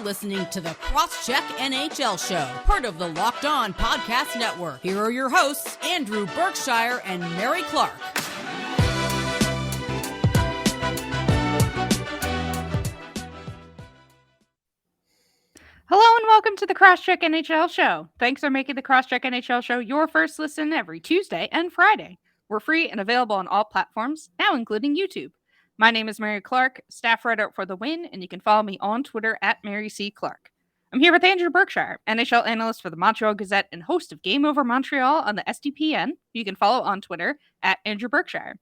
listening to the Crosscheck NHL Show, part of the Locked On Podcast Network. Here are your hosts, Andrew Berkshire and Mary Clarke. Hello and welcome to the Crosscheck NHL Show. Thanks for making the Crosscheck NHL Show your first listen every Tuesday and Friday. We're free and available on all platforms, now including YouTube. My name is Mary Clarke, staff writer for The Win, and you can follow me on Twitter at Mary C. Clarke. I'm here with Andrew Berkshire, NHL analyst for the Montreal Gazette and host of Game Over Montreal on the SDPN. You can follow on Twitter at Andrew Berkshire.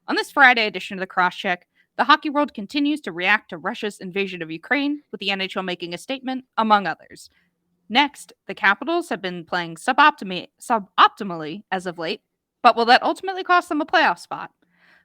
On this Friday edition of the Crosscheck, the hockey world continues to react to Russia's invasion of Ukraine, with the NHL making a statement, among others. Next, the Capitals have been playing suboptimally as of late, but will that ultimately cost them a playoff spot?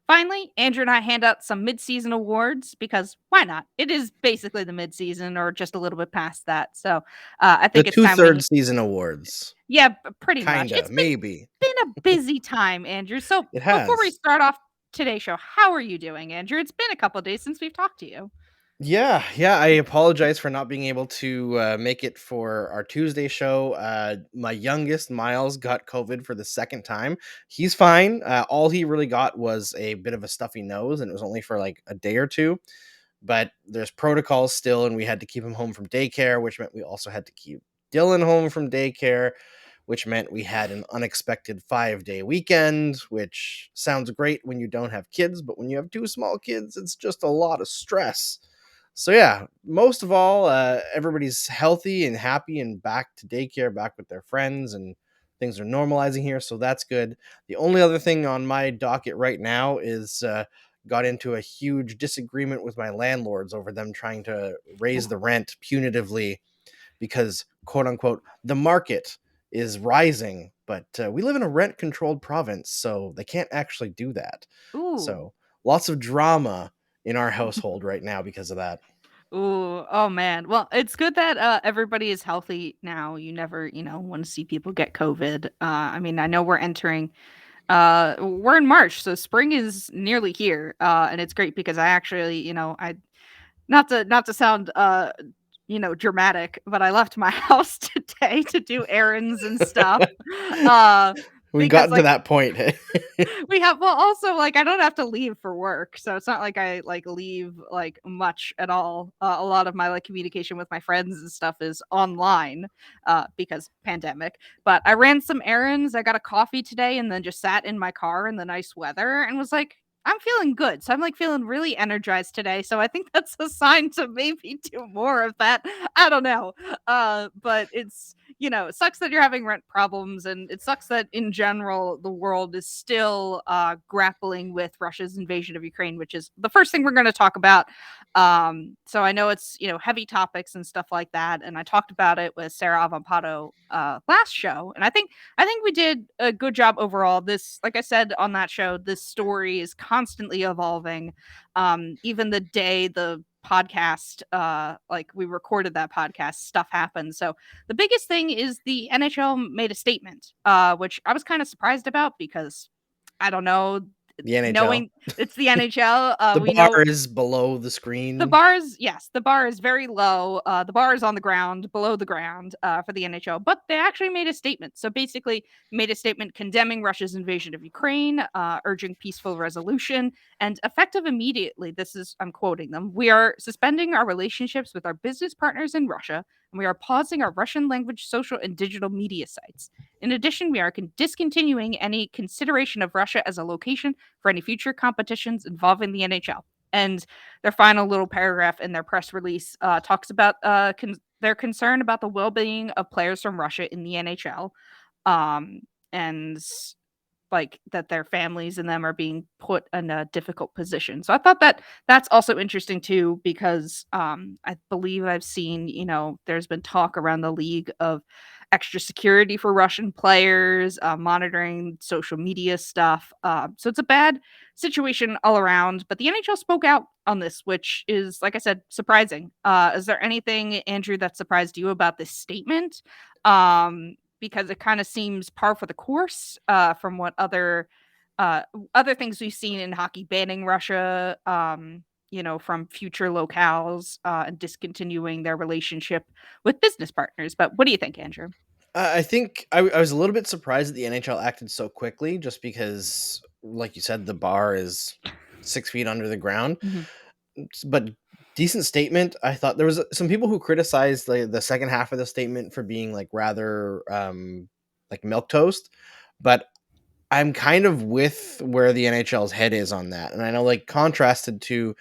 Finally, Andrew and I hand out some midseason awards because why not? It is basically the midseason or just a little bit past that. So I think it's time. Two-thirds season awards. Yeah, pretty much. Kinda, maybe. It's been a busy time, Andrew. So It has. Before we start off today's show, how are you doing, Andrew? It's been a couple of days since we've talked to you. Yeah. I apologize for not being able to make it for our Tuesday show. My youngest, Miles, got COVID for the second time. He's fine. All he really got was a bit of a stuffy nose, and it was only for like a day or two. But there's protocols still, and we had to keep him home from daycare, which meant we also had to keep Dylan home from daycare, which meant we had an unexpected 5-day weekend, which sounds great when you don't have kids, but when you have two small kids, it's just a lot of stress. So yeah, most of all, everybody's healthy and happy and back to daycare, back with their friends, and things are normalizing here, so that's good. The only other thing on my docket right now is got into a huge disagreement with my landlords over them trying to raise the rent punitively because, quote unquote, the market is rising, but we live in a rent-controlled province, so they can't actually do that. Ooh. So lots of drama in our household right now because of that. Ooh, oh man. Well, it's good that everybody is healthy now. You never, want to see people get COVID. I mean, I know we're entering we're in March, so spring is nearly here. And it's great because I actually, I not to sound dramatic, but I left my house today to do errands and stuff. We've gotten to that point. We have, well, also, I don't have to leave for work, so it's not like I leave much at all. A lot of my communication with my friends and stuff is online because pandemic. But I ran some errands. I got a coffee today, and then just sat in my car in the nice weather and was like, I'm feeling good. So I'm feeling really energized today. So I think that's a sign to maybe do more of that. I don't know. But it's, it sucks that you're having rent problems, and it sucks that in general the world is still grappling with Russia's invasion of Ukraine, which is the first thing we're going to talk about. So I know it's, heavy topics and stuff like that. And I talked about it with Sarah Avampado last show. And I think we did a good job overall. This, like I said on that show, this story is constantly evolving. Even the day the podcast, we recorded that podcast, stuff happened. So the biggest thing is the NHL made a statement, which I was kind of surprised about because I don't know. The NHL. Knowing it's the NHL. The bar is below the screen. The bar is very low. The bar is on the ground, below the ground for the NHL. But they actually made a statement. So basically made a statement condemning Russia's invasion of Ukraine, urging peaceful resolution, and effective immediately. This is, I'm quoting them, "We are suspending our relationships with our business partners in Russia, and we are pausing our Russian language social and digital media sites. In addition, we are discontinuing any consideration of Russia as a location for any future competitions involving the NHL." And their final little paragraph in their press release talks about their concern about the well-being of players from Russia in the NHL, and that their families and them are being put in a difficult position. So I thought that that's also interesting too, because I believe I've seen, there's been talk around the league of extra security for Russian players, monitoring social media stuff. So it's a bad situation all around, but the NHL spoke out on this, which is, like I said, surprising. Is there anything, Andrew, that surprised you about this statement? Because it kind of seems par for the course from what other things we've seen in hockey, banning Russia, from future locales and discontinuing their relationship with business partners. But what do you think, Andrew? I think I was a little bit surprised that the NHL acted so quickly, just because, like you said, the bar is 6 feet under the ground. Mhm. But decent statement. I thought there was some people who criticized the second half of the statement for being like rather like milk toast, but I'm kind of with where the NHL's head is on that. And I know, like, contrasted to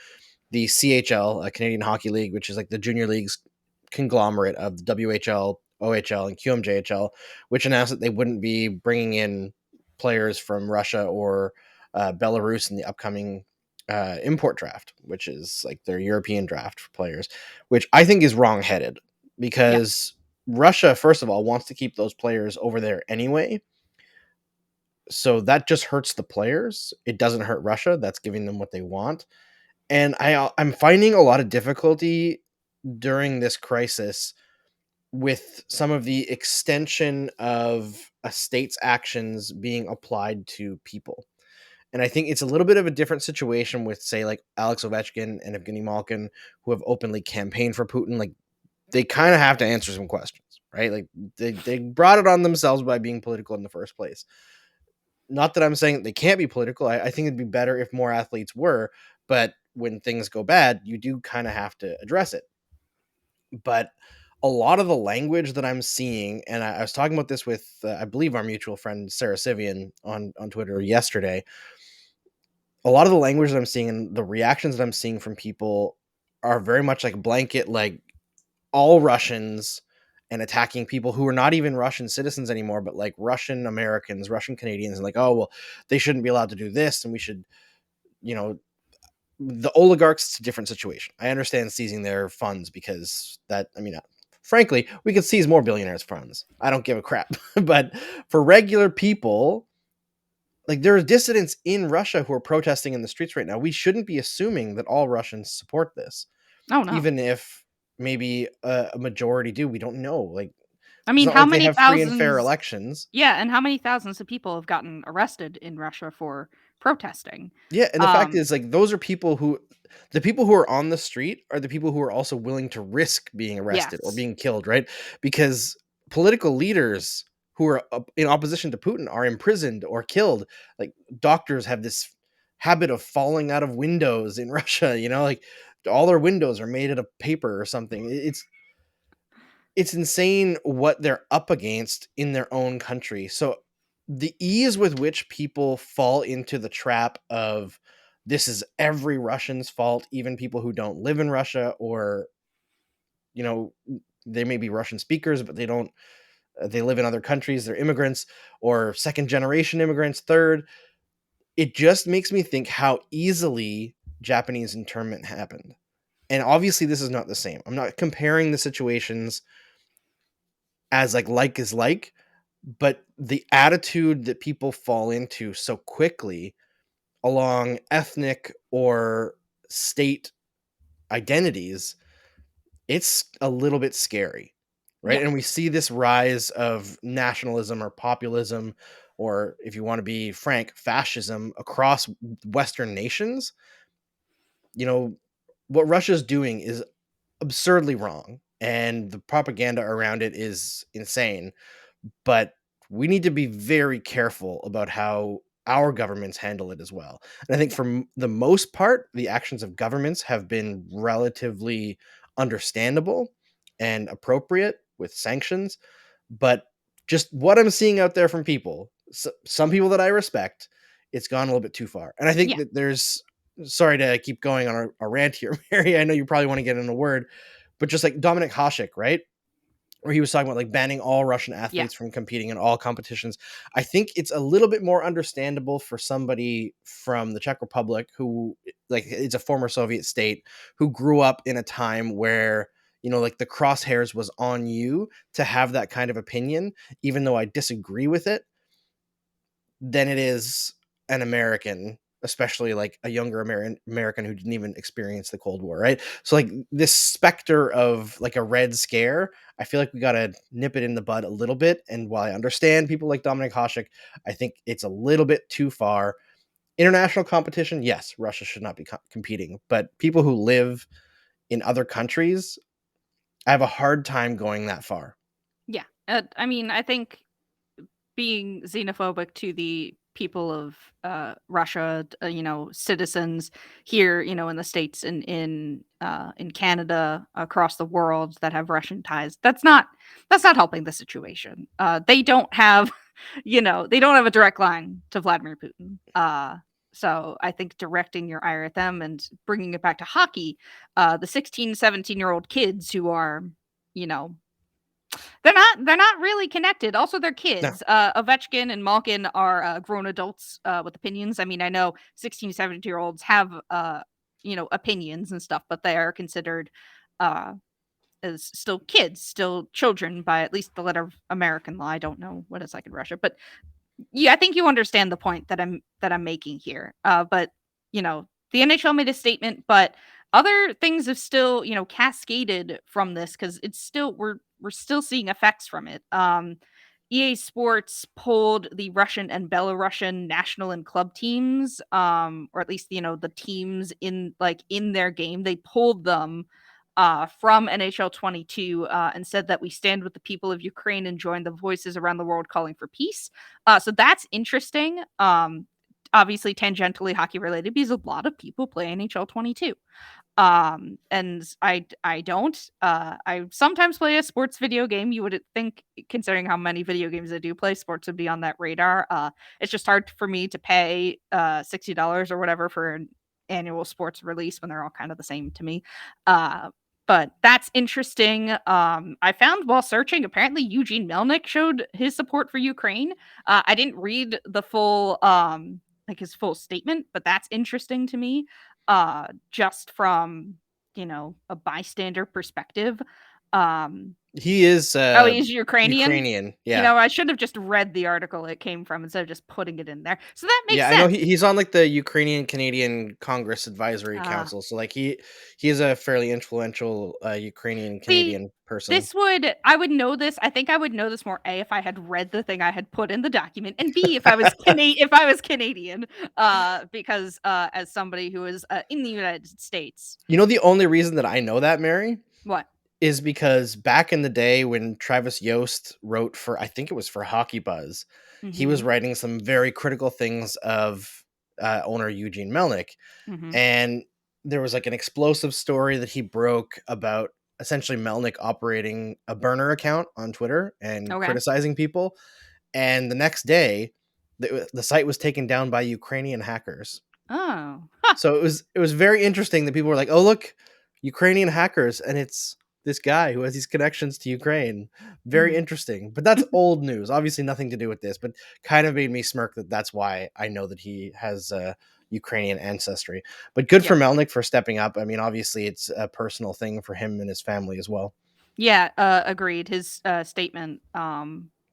the CHL, Canadian Hockey League, which is like the junior leagues conglomerate of the WHL, OHL, and QMJHL, which announced that they wouldn't be bringing in players from Russia or Belarus in the upcoming import draft, which is like their European draft for players, which I think is wrongheaded Yeah. because Russia, first of all, wants to keep those players over there anyway. So that just hurts the players. It doesn't hurt Russia. That's giving them what they want. And I'm finding a lot of difficulty during this crisis with some of the extension of a state's actions being applied to people. And I think it's a little bit of a different situation with, say, like Alex Ovechkin and Evgeny Malkin, who have openly campaigned for Putin. Like, they kind of have to answer some questions, right? Like, they brought it on themselves by being political in the first place. Not that I'm saying they can't be political. I think it'd be better if more athletes were, but when things go bad, you do kind of have to address it. But a lot of the language that I'm seeing, and I was talking about this with, I believe, our mutual friend Sarah Sivian on Twitter yesterday. A lot of the language that I'm seeing and the reactions that I'm seeing from people are very much like blanket, like all Russians, and attacking people who are not even Russian citizens anymore, but like Russian Americans, Russian Canadians, and like, oh, well, they shouldn't be allowed to do this, and we should, you know, the oligarchs, it's a different situation. I understand seizing their funds because that, I mean, frankly, we could seize more billionaires' funds. I don't give a crap. But for regular people, like, there are dissidents in Russia who are protesting in the streets right now. We shouldn't be assuming that all Russians support this, Oh no. even if maybe a majority do. We don't know. Like, I it's mean, not how like they many have free and fair thousands? elections. Yeah, and how many thousands of people have gotten arrested in Russia for protesting? Yeah, and the fact Um, is, like, those are people who, the people who are on the street are the people who are also willing to risk being arrested or yes. being killed, right? Because political leaders who are in opposition to Putin are imprisoned or killed. Like, doctors have this habit of falling out of windows in Russia, like all their windows are made out of paper or something. It's insane what they're up against in their own country. So the ease with which people fall into the trap of this is every Russian's fault, even people who don't live in Russia, or, you know, they may be Russian speakers, but they don't, they live in other countries, they're immigrants or second generation immigrants, third. It just makes me think how easily Japanese internment happened. And obviously this is not the same. I'm not comparing the situations as like is like, but the attitude that people fall into so quickly along ethnic or state identities, it's a little bit scary, right? And we Yes. see this rise of nationalism or populism, or if you want to be frank, fascism across Western nations. What Russia's doing is absurdly wrong, and the propaganda around it is insane. But we need to be very careful about how our governments handle it as well. And I think Yeah. for the most part, the actions of governments have been relatively understandable and appropriate with sanctions. But just what I'm seeing out there from people, some people that I respect, it's gone a little bit too far. And I think Yeah. that sorry to keep going on a rant here, Mary. I know you probably want to get in a word, but just like Dominic Hasek, right? Where he was talking about like banning all Russian Yeah. athletes from competing in all competitions. I think it's a little bit more understandable for somebody from the Czech Republic who, like, it's a former Soviet state, who grew up in a time where, like, the crosshairs was on you to have that kind of opinion, even though I disagree with it, than it is an American, especially like a younger American who didn't even experience the Cold War, right? So like this specter of like a Red Scare, I feel like we got to nip it in the bud a little bit. And while I understand people like Dominic Hasek, I think it's a little bit too far. International competition, yes, Russia should not be competing, but people who live in other countries, I have a hard time going that far. Yeah. I mean, I think being xenophobic to the people of Russia, citizens here, in the States and in Canada, across the world that have Russian ties. That's not helping the situation. They don't have, they don't have a direct line to Vladimir Putin. So I think directing your ire at them and bringing it back to hockey, the 16, 17-year-old kids who are, you know, they're not really connected. Also, they're No. kids. Ovechkin and Malkin are grown adults with opinions. I mean, I know 16, 17-year-olds have opinions and stuff, but they are considered uh as still kids, still children by at least the letter of American law. I don't know what it's like in Russia, but yeah, I think you understand the point that I'm making here. But the NHL made a statement, but other things have still, cascaded from this because it's still we're still seeing effects from it. EA Sports pulled the Russian and Belarusian national and club teams, or at least the teams in their game. They pulled them from NHL 22 and said that we stand with the people of Ukraine and join the voices around the world calling for peace. So that's interesting. Obviously, tangentially hockey related because a lot of people play NHL 22. And I don't. I sometimes play a sports video game. You would think, considering how many video games I do play, sports would be on that radar. It's just hard for me to pay $60 or whatever for an annual sports release when they're all kind of the same to me. But that's interesting. I found while searching, apparently Eugene Melnyk showed his support for Ukraine. I didn't read the full his full statement, but that's interesting to me. Just from a bystander perspective. He is Oh, he's Ukrainian. Ukrainian. Yeah. I should have just read the article it came from instead of just putting it in there. So that makes Yeah, sense. I know he's on like the Ukrainian Canadian Congress Advisory Council. So like he is a fairly influential Ukrainian See, Canadian person. I would know this. I think I would know this more A if I had read the thing I had put in the document, and B if I was Canadian. Because as somebody who is in the United States. You know the only reason that I know that, Mary, What? is because back in the day when Travis Yost wrote for, I think it was for Hockey Buzz, he was Mhm. writing some very critical things of owner Eugene Melnyk. Mhm. And there was like an explosive story that he broke about essentially Melnyk operating a burner account on Twitter and Okay. criticizing people. And the next day, the site was taken down by Ukrainian hackers. Oh. So it was very interesting that people were like, "Oh, look, Ukrainian hackers," and it's this guy who has these connections to Ukraine. Very Mhm. interesting, but that's old news. Obviously, nothing to do with this, but kind of made me smirk that that's why I know that he has Ukrainian ancestry. But good for Yep. Melnyk for stepping up. I mean, obviously, it's a personal thing for him and his family as well. Yeah, agreed. His statement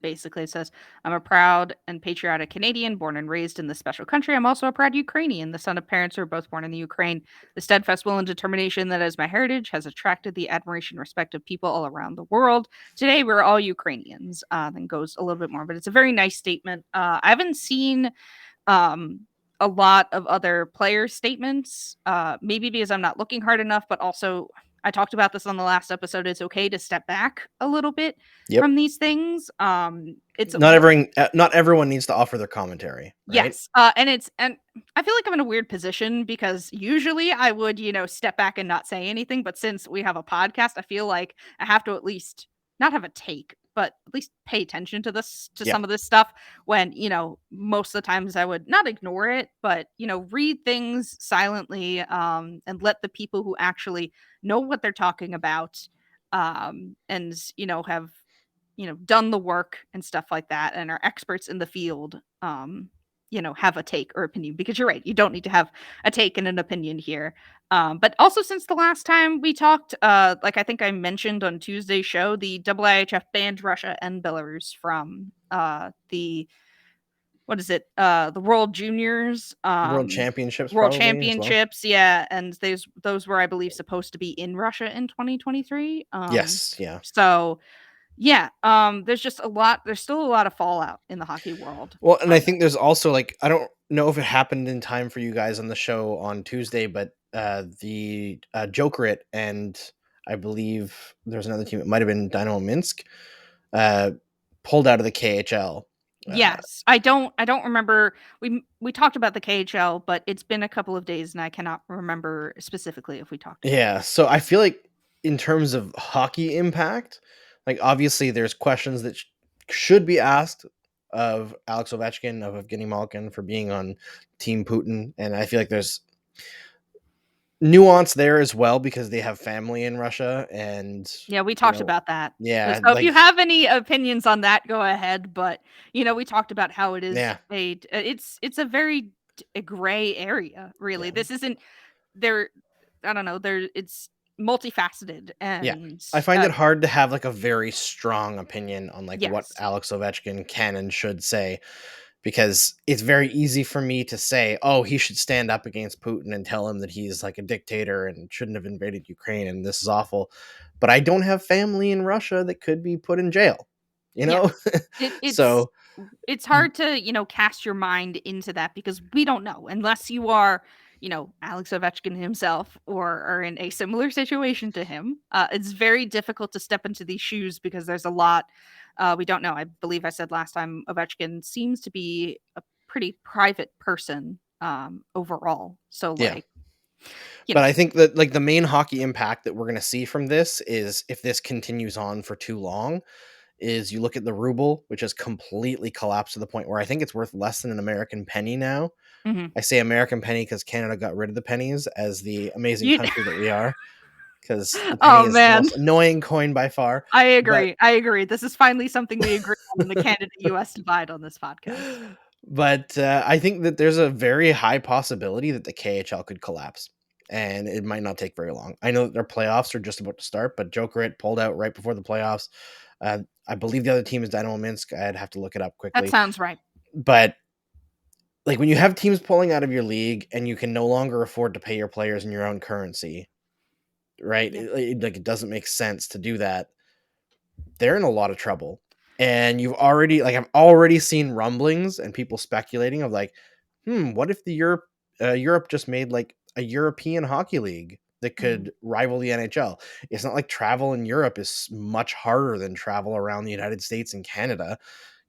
basically says, I'm a proud and patriotic Canadian born and raised in this special country. I'm also a proud Ukrainian, the son of parents who are both born in the Ukraine. The steadfast will and determination that is my heritage has attracted the admiration and respect of people all around the world. Today, we're all Ukrainians. Then goes a little bit more, but it's a very nice statement. I haven't seen um, a lot of other player statements, maybe because I'm not looking hard enough, but also I talked about this on the last episode. It's okay to step back a little bit Yep. from these things. It's Not everyone needs to offer their commentary, right? yes, and I feel like I'm in a weird position because usually I would step back and not say anything, but since we have a podcast, I feel like I have to at least not have a take, but at least pay attention to Yeah. some of this stuff when most of the times I would not ignore it, but read things silently, and let the people who actually know what they're talking about, and have done the work and stuff like that and are experts in the field, have a take or opinion, because you're right, you don't need to have a take and an opinion here. But also, since the last time we talked, like I think I mentioned on Tuesday's show, the IIHF banned Russia and Belarus from the what is it? The World Juniors, World Championships World probably as well. Championships, yeah, and those were, I believe, supposed to be in Russia in 2023. Yes, yeah. So Yeah, there's still a lot of fallout in the hockey world. Well, and I from think there's also like I don't know if it happened in time for you guys on the show on Tuesday, but the Jokerit and I believe there's another team. It might have been Dynamo Minsk. Uh, pulled out of the KHL. Uh, Yes, I don't remember. We talked about the KHL, but it's been a couple of days, and I cannot remember specifically if we talked about yeah, so I feel like in terms of hockey impact, like obviously there's questions that should be asked of Alex Ovechkin, of Evgeny Malkin for being on Team Putin, and I feel like there's nuance there as well because they have family in Russia, and Yeah, we you talked know, about that. yeah, So if like you have any opinions on that, go ahead. But we talked about how it is yeah, it's a very a gray area, really. yeah, This isn't there. I don't know. It's multifaceted, yeah. and I find it hard to have like a very strong opinion on like what yes, Alex Ovechkin can and should say because it's very easy for me to say, oh, he should stand up against Putin and tell him that he's like a dictator and shouldn't have invaded Ukraine and this is awful. But I don't have family in Russia that could be put in jail, you yeah. know? It, it's So, it's hard to cast your mind into that because we don't know unless you are Alex Ovechkin himself or are in a similar situation to him. It's very difficult to step into these shoes because there's a lot we don't know. I believe I said last time Ovechkin seems to be a pretty private person overall. So yeah. like But I think that like the main hockey impact that we're going to see from this is if this continues on for too long is you look at the ruble, which has completely collapsed to the point where I think it's worth less than an American penny now. mhm. I say American penny because Canada got rid of the pennies as the amazing You country that we are, because the oh penny is the man, most annoying coin by far. I But agree. I agree. This is finally something we agree on in the Canada-US divide on this podcast. I think that there's a very high possibility that the KHL could collapse, and it might not take very long. I know that their playoffs are just about to start, but Jokerit pulled out right before the playoffs. I believe the other team is Dynamo Minsk. I'd have to look it up That quickly, sounds right. but like when you have teams pulling out of your league and you can no longer afford to pay your players in your own currency, right? Yeah. Like it doesn't make sense to do that. They're in a lot of trouble. And I've already seen rumblings and people speculating of like, what if Europe just made like a European hockey league that Mhm. could rival the NHL? It's not like travel in Europe is much harder than travel around the United States and Canada.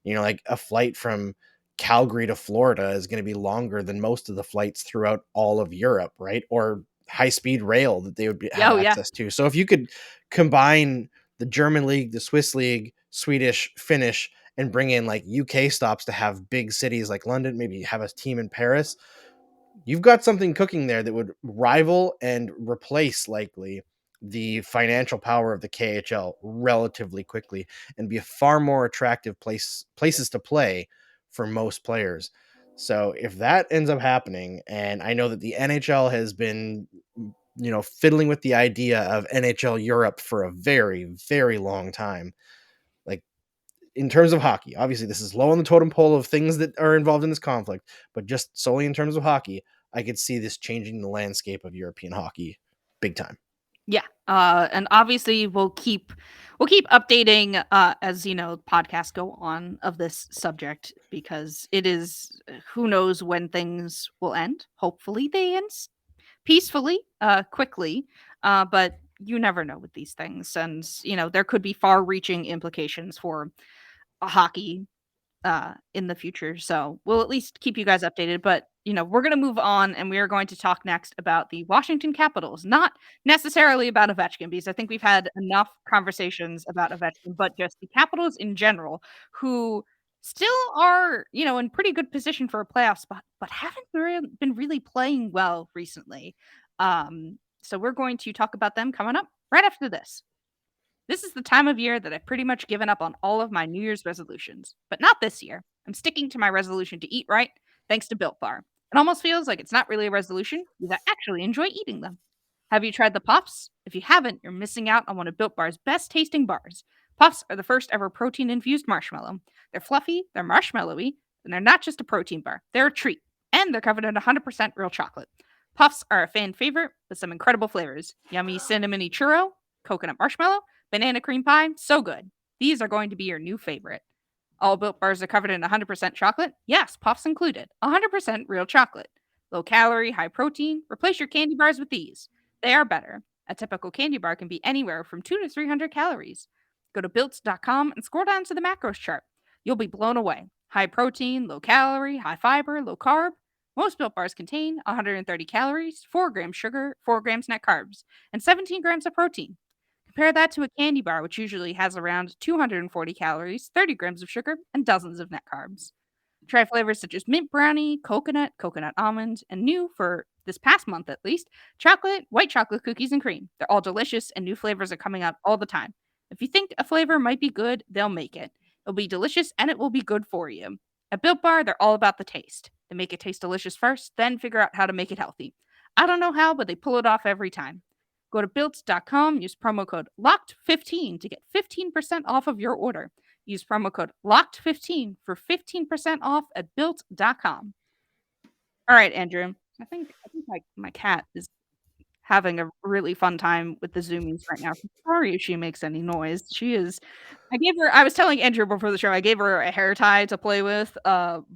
Like a flight from Calgary to Florida is going to be longer than most of the flights throughout all of Europe, right? Or high speed rail that they would Yeah, have oh, yeah. access to. So if you could combine the German league, the Swiss league, Swedish, Finnish, and bring in like UK stops to have big cities like London, maybe have a team in Paris, you've got something cooking there that would rival and replace likely the financial power of the KHL relatively quickly and be a far more attractive places to play for most players. So if that ends up happening, and I know that the NHL has been fiddling with the idea of NHL Europe for a very, very long time. Like in terms of hockey, obviously this is low on the totem pole of things that are involved in this conflict, but just solely in terms of hockey, I could see this changing the landscape of European hockey big time. Yeah. And obviously we'll keep updating as podcasts go on of this subject because it is who knows when things will end. Hopefully they end peacefully, quickly. But you never know with these things. And there could be far reaching implications for hockey in the future. So we'll at least keep you guys updated. But we're going to move on, and we are going to talk next about the Washington Capitals. Not necessarily about Ovechkin, because I think we've had enough conversations about Ovechkin, but just the Capitals in general, who still are in pretty good position for a playoff spot, but haven't been really playing well recently. So we're going to talk about them coming up right after this. This is the time of year that I've pretty much given up on all of my New Year's resolutions, but not this year. I'm sticking to my resolution to eat right, thanks to Built Bar. It almost feels like it's not really a resolution because I actually enjoy eating them. Have you tried the Puffs? If you haven't, you're missing out on one of Built Bar's best tasting bars. Puffs are the first ever protein infused marshmallow. They're fluffy, they're marshmallowy, and they're not just a protein bar, they're a treat. And they're covered in 100% real chocolate. Puffs are a fan favorite with some incredible flavors: yummy cinnamony churro, coconut marshmallow, banana cream pie, so good. these are going to be your new favorite. All Built Bars are covered in 100% chocolate. Yes, puffs included. 100% real chocolate. Low calorie, high protein. Replace your candy bars with these. They are better. A typical candy bar can be anywhere from 2 to 300 calories. Go to built.com and scroll down to the macros chart. You'll be blown away. High protein, low calorie, high fiber, low carb. Most Built Bars contain 130 calories, 4 grams sugar, 4 grams net carbs, and 17 grams of protein. Compare that to a candy bar, which usually has around 240 calories, 30 grams of sugar, and dozens of net carbs. Try flavors such as mint brownie, coconut almond, and new for this past month at least, white chocolate cookies and cream. They're all delicious and new flavors are coming out all the time. If you think a flavor might be good, they'll make it. It'll be delicious and it will be good for you. At Built Bar, they're all about the taste. They make it taste delicious first, then figure out how to make it healthy. I don't know how, but they pull it off every time. Go to built.com, use promo code LOCKED15 to get 15% off of your order. Use promo code LOCKED15 for 15% off at built.com. All right, Andrew. I think my cat is having a really fun time with the zoomies right now. I'm sorry if she makes any noise. I was telling Andrew before the show, I gave her a hair tie to play with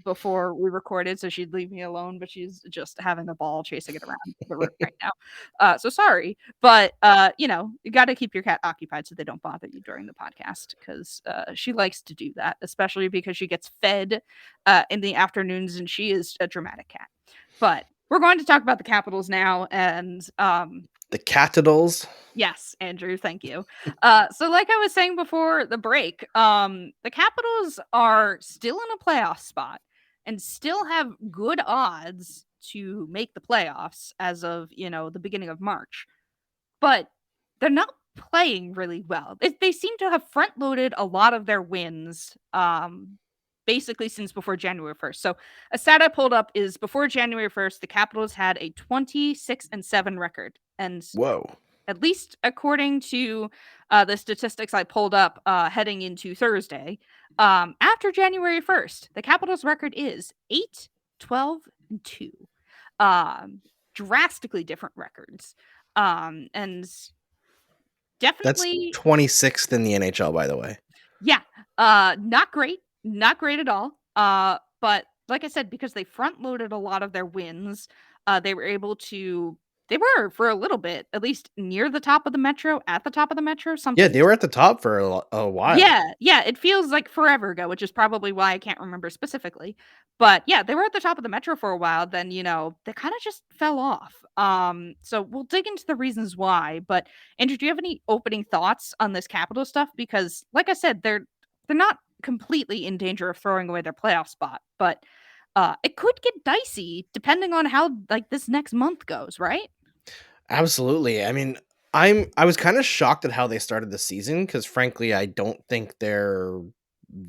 before we recorded so she'd leave me alone, but she's just having a ball chasing it around the room right now. So sorry, but you got to keep your cat occupied so they don't bother you during the podcast because she likes to do that, especially because she gets fed in the afternoons and she is a dramatic cat. But we're going to talk about the Capitals now, and The Capitals. yes, Andrew, thank you. So like I was saying before the break, the Capitals are still in a playoff spot and still have good odds to make the playoffs as of, the beginning of March. But they're not playing really well. They seem to have front-loaded a lot of their wins, basically since before January 1st. So a stat I pulled up is before January 1st, the Capitals had a 26-7 record. And Whoa. at least according to the statistics I pulled up heading into Thursday, after January 1st, the Capitals record is 8-12-2. Drastically different records. And That's definitely 26th in the NHL, by the way. yeah, not great at all. But like I said, because they front loaded a lot of their wins, they were for a little bit, at least near the top of the Metro, at the top of the Metro, something. Yeah, they were at the top for a while. Yeah, it feels like forever ago, which is probably why I can't remember specifically. But yeah, they were at the top of the Metro for a while, then they kind of just fell off. So we'll dig into the reasons why. But Andrew, do you have any opening thoughts on this Capital stuff? Because like I said, they're not completely in danger of throwing away their playoff spot, but it could get dicey depending on how this next month goes, right? Absolutely. I mean, I was kind of shocked at how they started the season because frankly, I don't think they're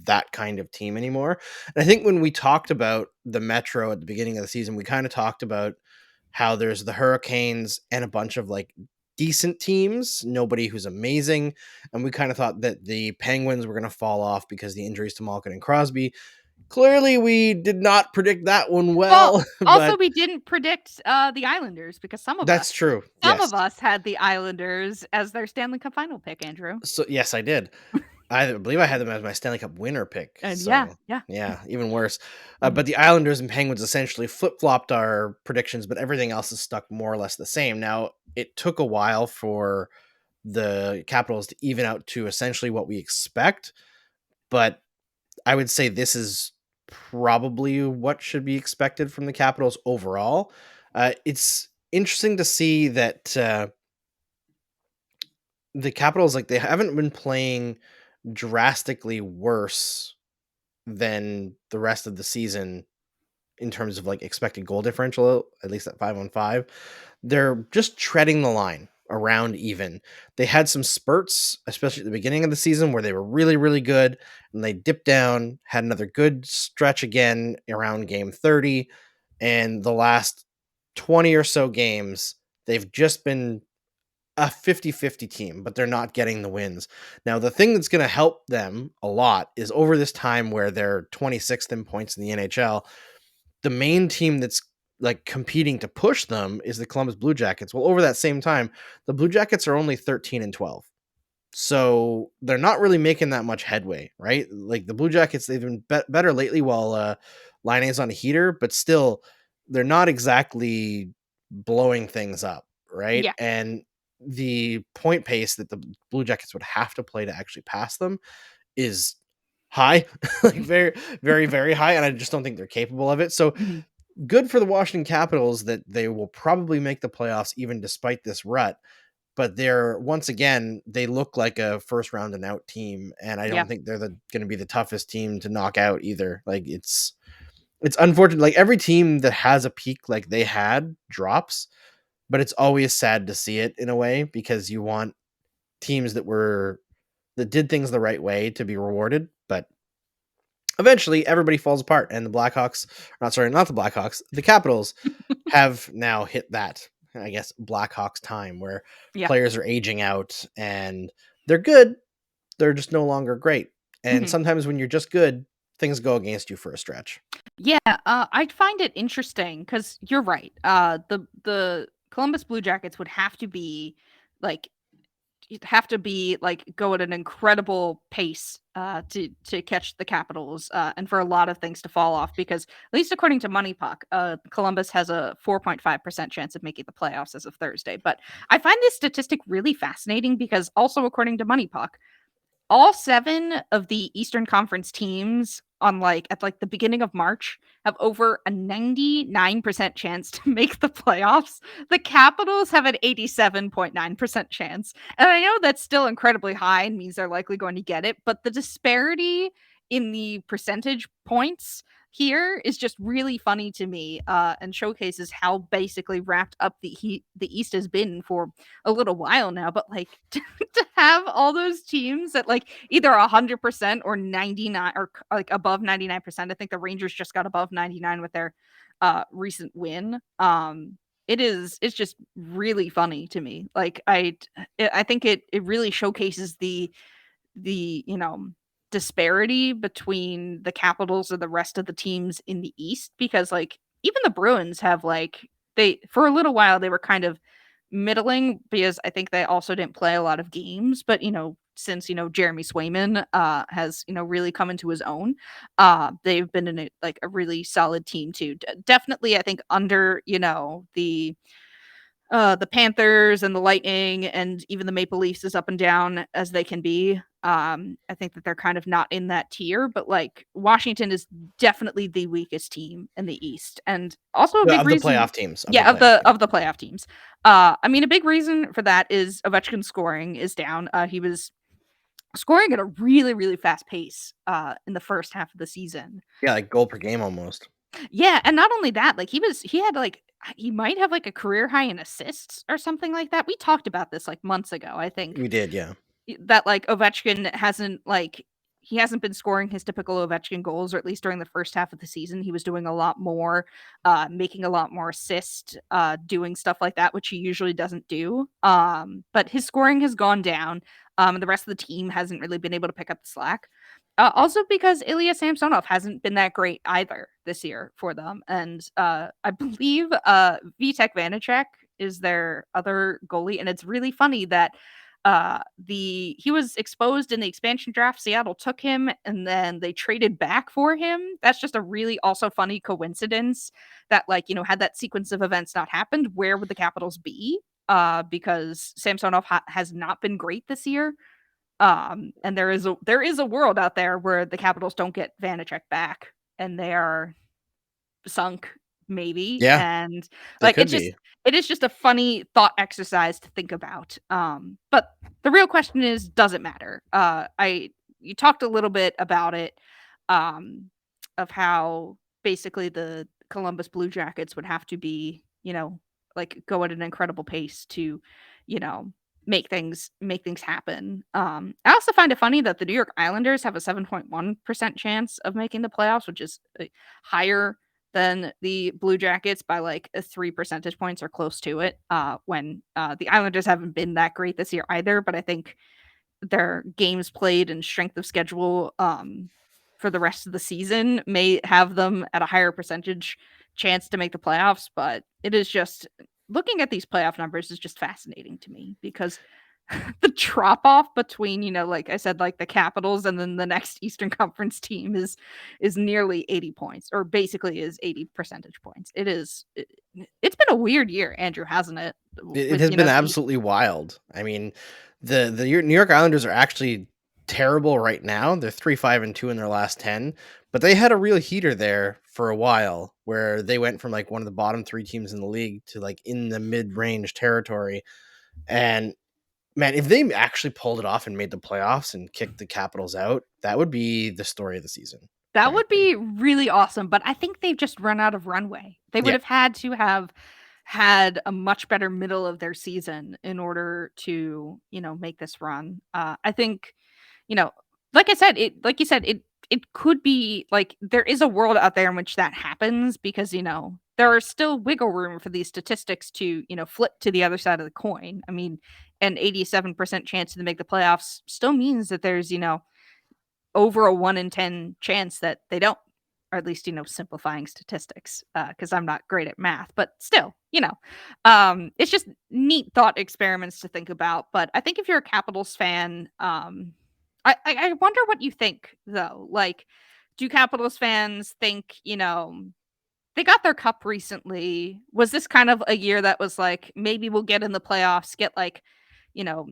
that kind of team anymore. And I think when we talked about the Metro at the beginning of the season, we kind of talked about how there's the Hurricanes and a bunch of decent teams, nobody who's amazing. And we kind of thought that the Penguins were going to fall off because the injuries to Malkin and Crosby. Clearly, we did not predict that one well. Also, we didn't predict the Islanders because that's true. Some of us had the Islanders as their Stanley Cup final pick, Andrew. So yes, I did. I believe I had them as my Stanley Cup winner pick. And so, yeah, even worse. But the Islanders and Penguins essentially flip-flopped our predictions, but everything else is stuck more or less the same. Now, it took a while for the Capitals to even out to essentially what we expect, but I would say this is probably what should be expected from the Capitals overall. It's interesting to see that the Capitals, they haven't been playing drastically worse than the rest of the season in terms of expected goal differential, at least at 5-on-5. They're just treading the line around even. They had some spurts, especially at the beginning of the season, where they were really, really good, and they dipped down, had another good stretch again around game 30, and the last 20 or so games, they've just been a 50-50 team, but they're not getting the wins. Now, the thing that's going to help them a lot is over this time where they're 26th in points in the NHL, the main team that's competing to push them is the Columbus Blue Jackets. Well, over that same time, the Blue Jackets are only 13-12. So they're not really making that much headway, right? Like the Blue Jackets, they've been better lately while Line is on a heater, but still, they're not exactly blowing things up, right? Yeah. And the point pace that the Blue Jackets would have to play to actually pass them is high, like very, very, very high. And I just don't think they're capable of it. So Mhm. good for the Washington Capitals that they will probably make the playoffs even despite this rut. But they're once again, they look like a first round and out team, and I Yeah. don't think they're going to be the toughest team to knock out either. Like it's unfortunate. Like every team that has a peak like they had drops, but it's always sad to see it in a way because you want teams that did things the right way to be rewarded, but eventually everybody falls apart and the Blackhawks, not the Blackhawks, the Capitals have now hit that, I guess, Blackhawks time where Yeah. players are aging out and they're good, they're just no longer great. And Mhm. sometimes when you're just good, things go against you for a stretch. Yeah, I find it interesting because you're right. The Columbus Blue Jackets would have to be like you'd have to be like go at an incredible pace to catch the Capitals and for a lot of things to fall off because at least according to Money Puck, Columbus has a 4.5% chance of making the playoffs as of Thursday. But I find this statistic really fascinating because also according to Money Puck, all 7 of the Eastern Conference teams on at the beginning of March have over a 99% chance to make the playoffs. The Capitals have an 87.9% chance. And I know that's still incredibly high and means they're likely going to get it, but the disparity in the percentage points here is just really funny to me and showcases how basically wrapped up the East has been for a little while now. But to have all those teams at either 100% or 99 or above 99%. I think the Rangers just got above 99 with their recent win. It's just really funny to me. I think it really showcases the disparity between the Capitals and the rest of the teams in the East because even the Bruins have they for a little while they were kind of middling because I think they also didn't play a lot of games, but since Jeremy Swayman has really come into his own, they've been in a really solid team too. Definitely I think under the Panthers and the Lightning and even the Maple Leafs as up and down as they can be. I think that they're kind of not in that tier, but Washington is definitely the weakest team in the East, and also a Yeah, big of the reason. playoff teams. Yeah, of the playoff teams. I mean, a big reason for that is Ovechkin's scoring is down. He was scoring at a really, really fast pace in the first half of the season. Yeah, like goal per game almost. Yeah, and not only that, he had he might have a career high in assists or something like that. We talked about this months ago, I think. We did, yeah. That Ovechkin hasn't he hasn't been scoring his typical Ovechkin goals, or at least during the first half of the season. He was doing a lot more, making a lot more assists, doing stuff like that, which he usually doesn't do. But his scoring has gone down. And the rest of the team hasn't really been able to pick up the slack. Also because Ilya Samsonov hasn't been that great either this year for them. And I believe Vitek Vanacek is their other goalie. And it's really funny that he was exposed in the expansion draft. Seattle took him and then they traded back for him. That's just a really also funny coincidence that had that sequence of events not happened, where would the Capitals be? Because Samsonov has not been great this year. And there is a world out there where the Capitals don't get Vanacek back and they are sunk maybe. Yeah, And they could be. it is just a funny thought exercise to think about. But the real question is, does it matter? You talked a little bit about it, of how basically the Columbus Blue Jackets would have to be, go at an incredible pace to, you know, make things happen. I also find it funny that the New York Islanders have a 7.1% chance of making the playoffs, which is higher than the Blue Jackets by 3 percentage points or close to it. When the Islanders haven't been that great this year either, but I think their games played and strength of schedule for the rest of the season may have them at a higher percentage chance to make the playoffs. But it is just looking at these playoff numbers is just fascinating to me because the drop off between, like I said, like the Capitals and then the next Eastern Conference team is nearly 80 points, or basically is 80 percentage points. It's been a weird year, Andrew, hasn't it? It With, has been the absolutely wild. I mean, the New York Islanders are actually terrible right now. They're 3-5-2 in their last 10, but they had a real heater there for a while where they went from like one of the bottom 3 teams in the league to like in the mid-range territory. And man, if they actually pulled it off and made the playoffs and kicked the Capitals out, that would be the story of the season. That would frankly. be really awesome, but I think they've just run out of runway. They would Yeah. have had to have had a much better middle of their season in order to, make this run. I think, you know, like you said, it could be like there is a world out there in which that happens because, there are still wiggle room for these statistics to, flip to the other side of the coin. I mean, an 87% chance to make the playoffs still means that there's, over a 1 in 10 chance that they don't, or at least, simplifying statistics, because I'm not great at math, but still, it's just neat thought experiments to think about. But I think if you're a Capitals fan, I wonder what you think though. Like, do Capitals fans think, they got their cup recently? Was this kind of a year that was like, maybe we'll get in the playoffs, get like, you know,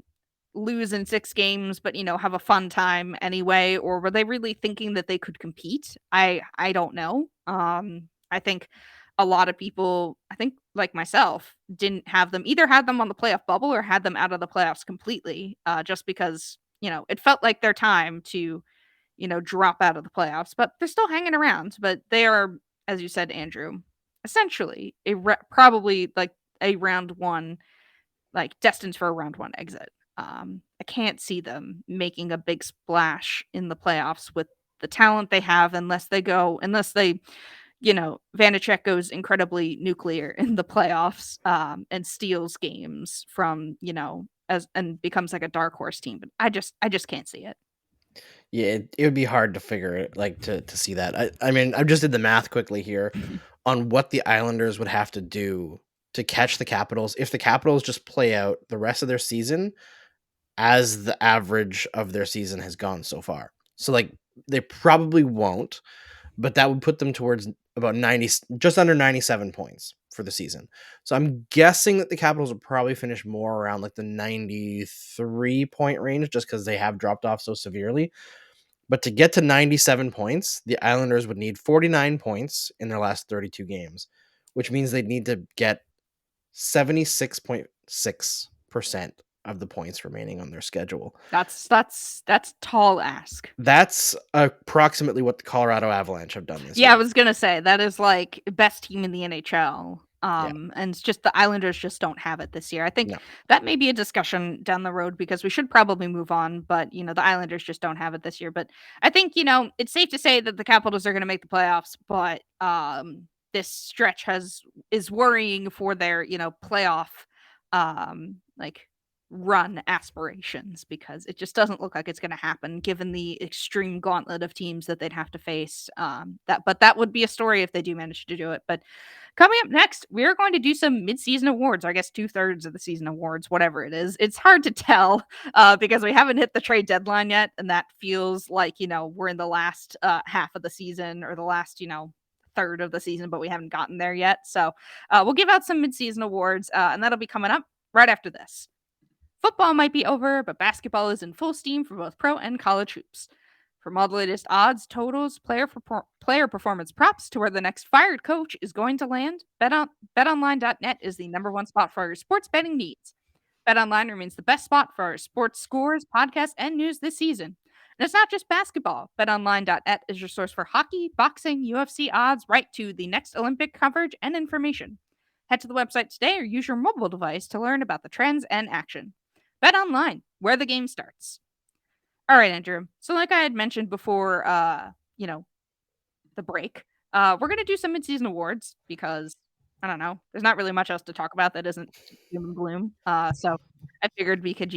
lose in 6 games, but, have a fun time anyway? Or were they really thinking that they could compete? I don't know. I think a lot of people, I think like myself, didn't have them, either had them on the playoff bubble or had them out of the playoffs completely, just because, it felt like their time to, drop out of the playoffs, but they're still hanging around. But they are, as you said, Andrew, essentially probably like a round one, like destined for a round one exit. I can't see them making a big splash in the playoffs with the talent they have, unless they, Vanacek goes incredibly nuclear in the playoffs, and steals games from, as and becomes like a dark horse team. But I just can't see it. Yeah, it would be hard to figure it like to see that. I mean, I just did the math quickly here on what the Islanders would have to do to catch the Capitals if the Capitals just play out the rest of their season as the average of their season has gone so far. So like they probably won't, but that would put them towards about 90, just under 97 points for the season. So I'm guessing that the Capitals will probably finish more around like the 93 point range just because they have dropped off so severely. But to get to 97 points, the Islanders would need 49 points in their last 32 games, which means they'd need to get 76.6% of the points remaining on their schedule. That's tall ask. That's approximately what the Colorado Avalanche have done this Yeah, year. I was gonna say that is like best team in the NHL. Yeah. And it's just the Islanders just don't have it this year. I think No. that may be a discussion down the road because we should probably move on, but the Islanders just don't have it this year. But I think, it's safe to say that the Capitals are gonna make the playoffs, but this stretch is worrying for their, playoff like run aspirations, because it just doesn't look like it's going to happen given the extreme gauntlet of teams that they'd have to face. That would be a story if they do manage to do it. But coming up next, we're going to do some mid-season awards, or I guess 2/3 of the season awards, whatever it is. It's hard to tell because we haven't hit the trade deadline yet, and that feels like we're in the last half of the season, or the last third of the season, but we haven't gotten there yet. So we'll give out some mid-season awards, and that'll be coming up right after this. Football might be over, but basketball is in full steam for both pro and college hoops. From all the latest odds, totals, player performance props to where the next fired coach is going to land, betonline.net is the number one spot for your sports betting needs. BetOnline remains the best spot for our sports scores, podcasts, and news this season. And it's not just basketball. BetOnline.net is your source for hockey, boxing, UFC odds, right to the next Olympic coverage and information. Head to the website today or use your mobile device to learn about the trends and action. Bet online, where the game starts. All right, Andrew. So like I had mentioned before, the break, we're going to do some mid-season awards because, I don't know, there's not really much else to talk about that isn't doom and gloom. So I figured we could,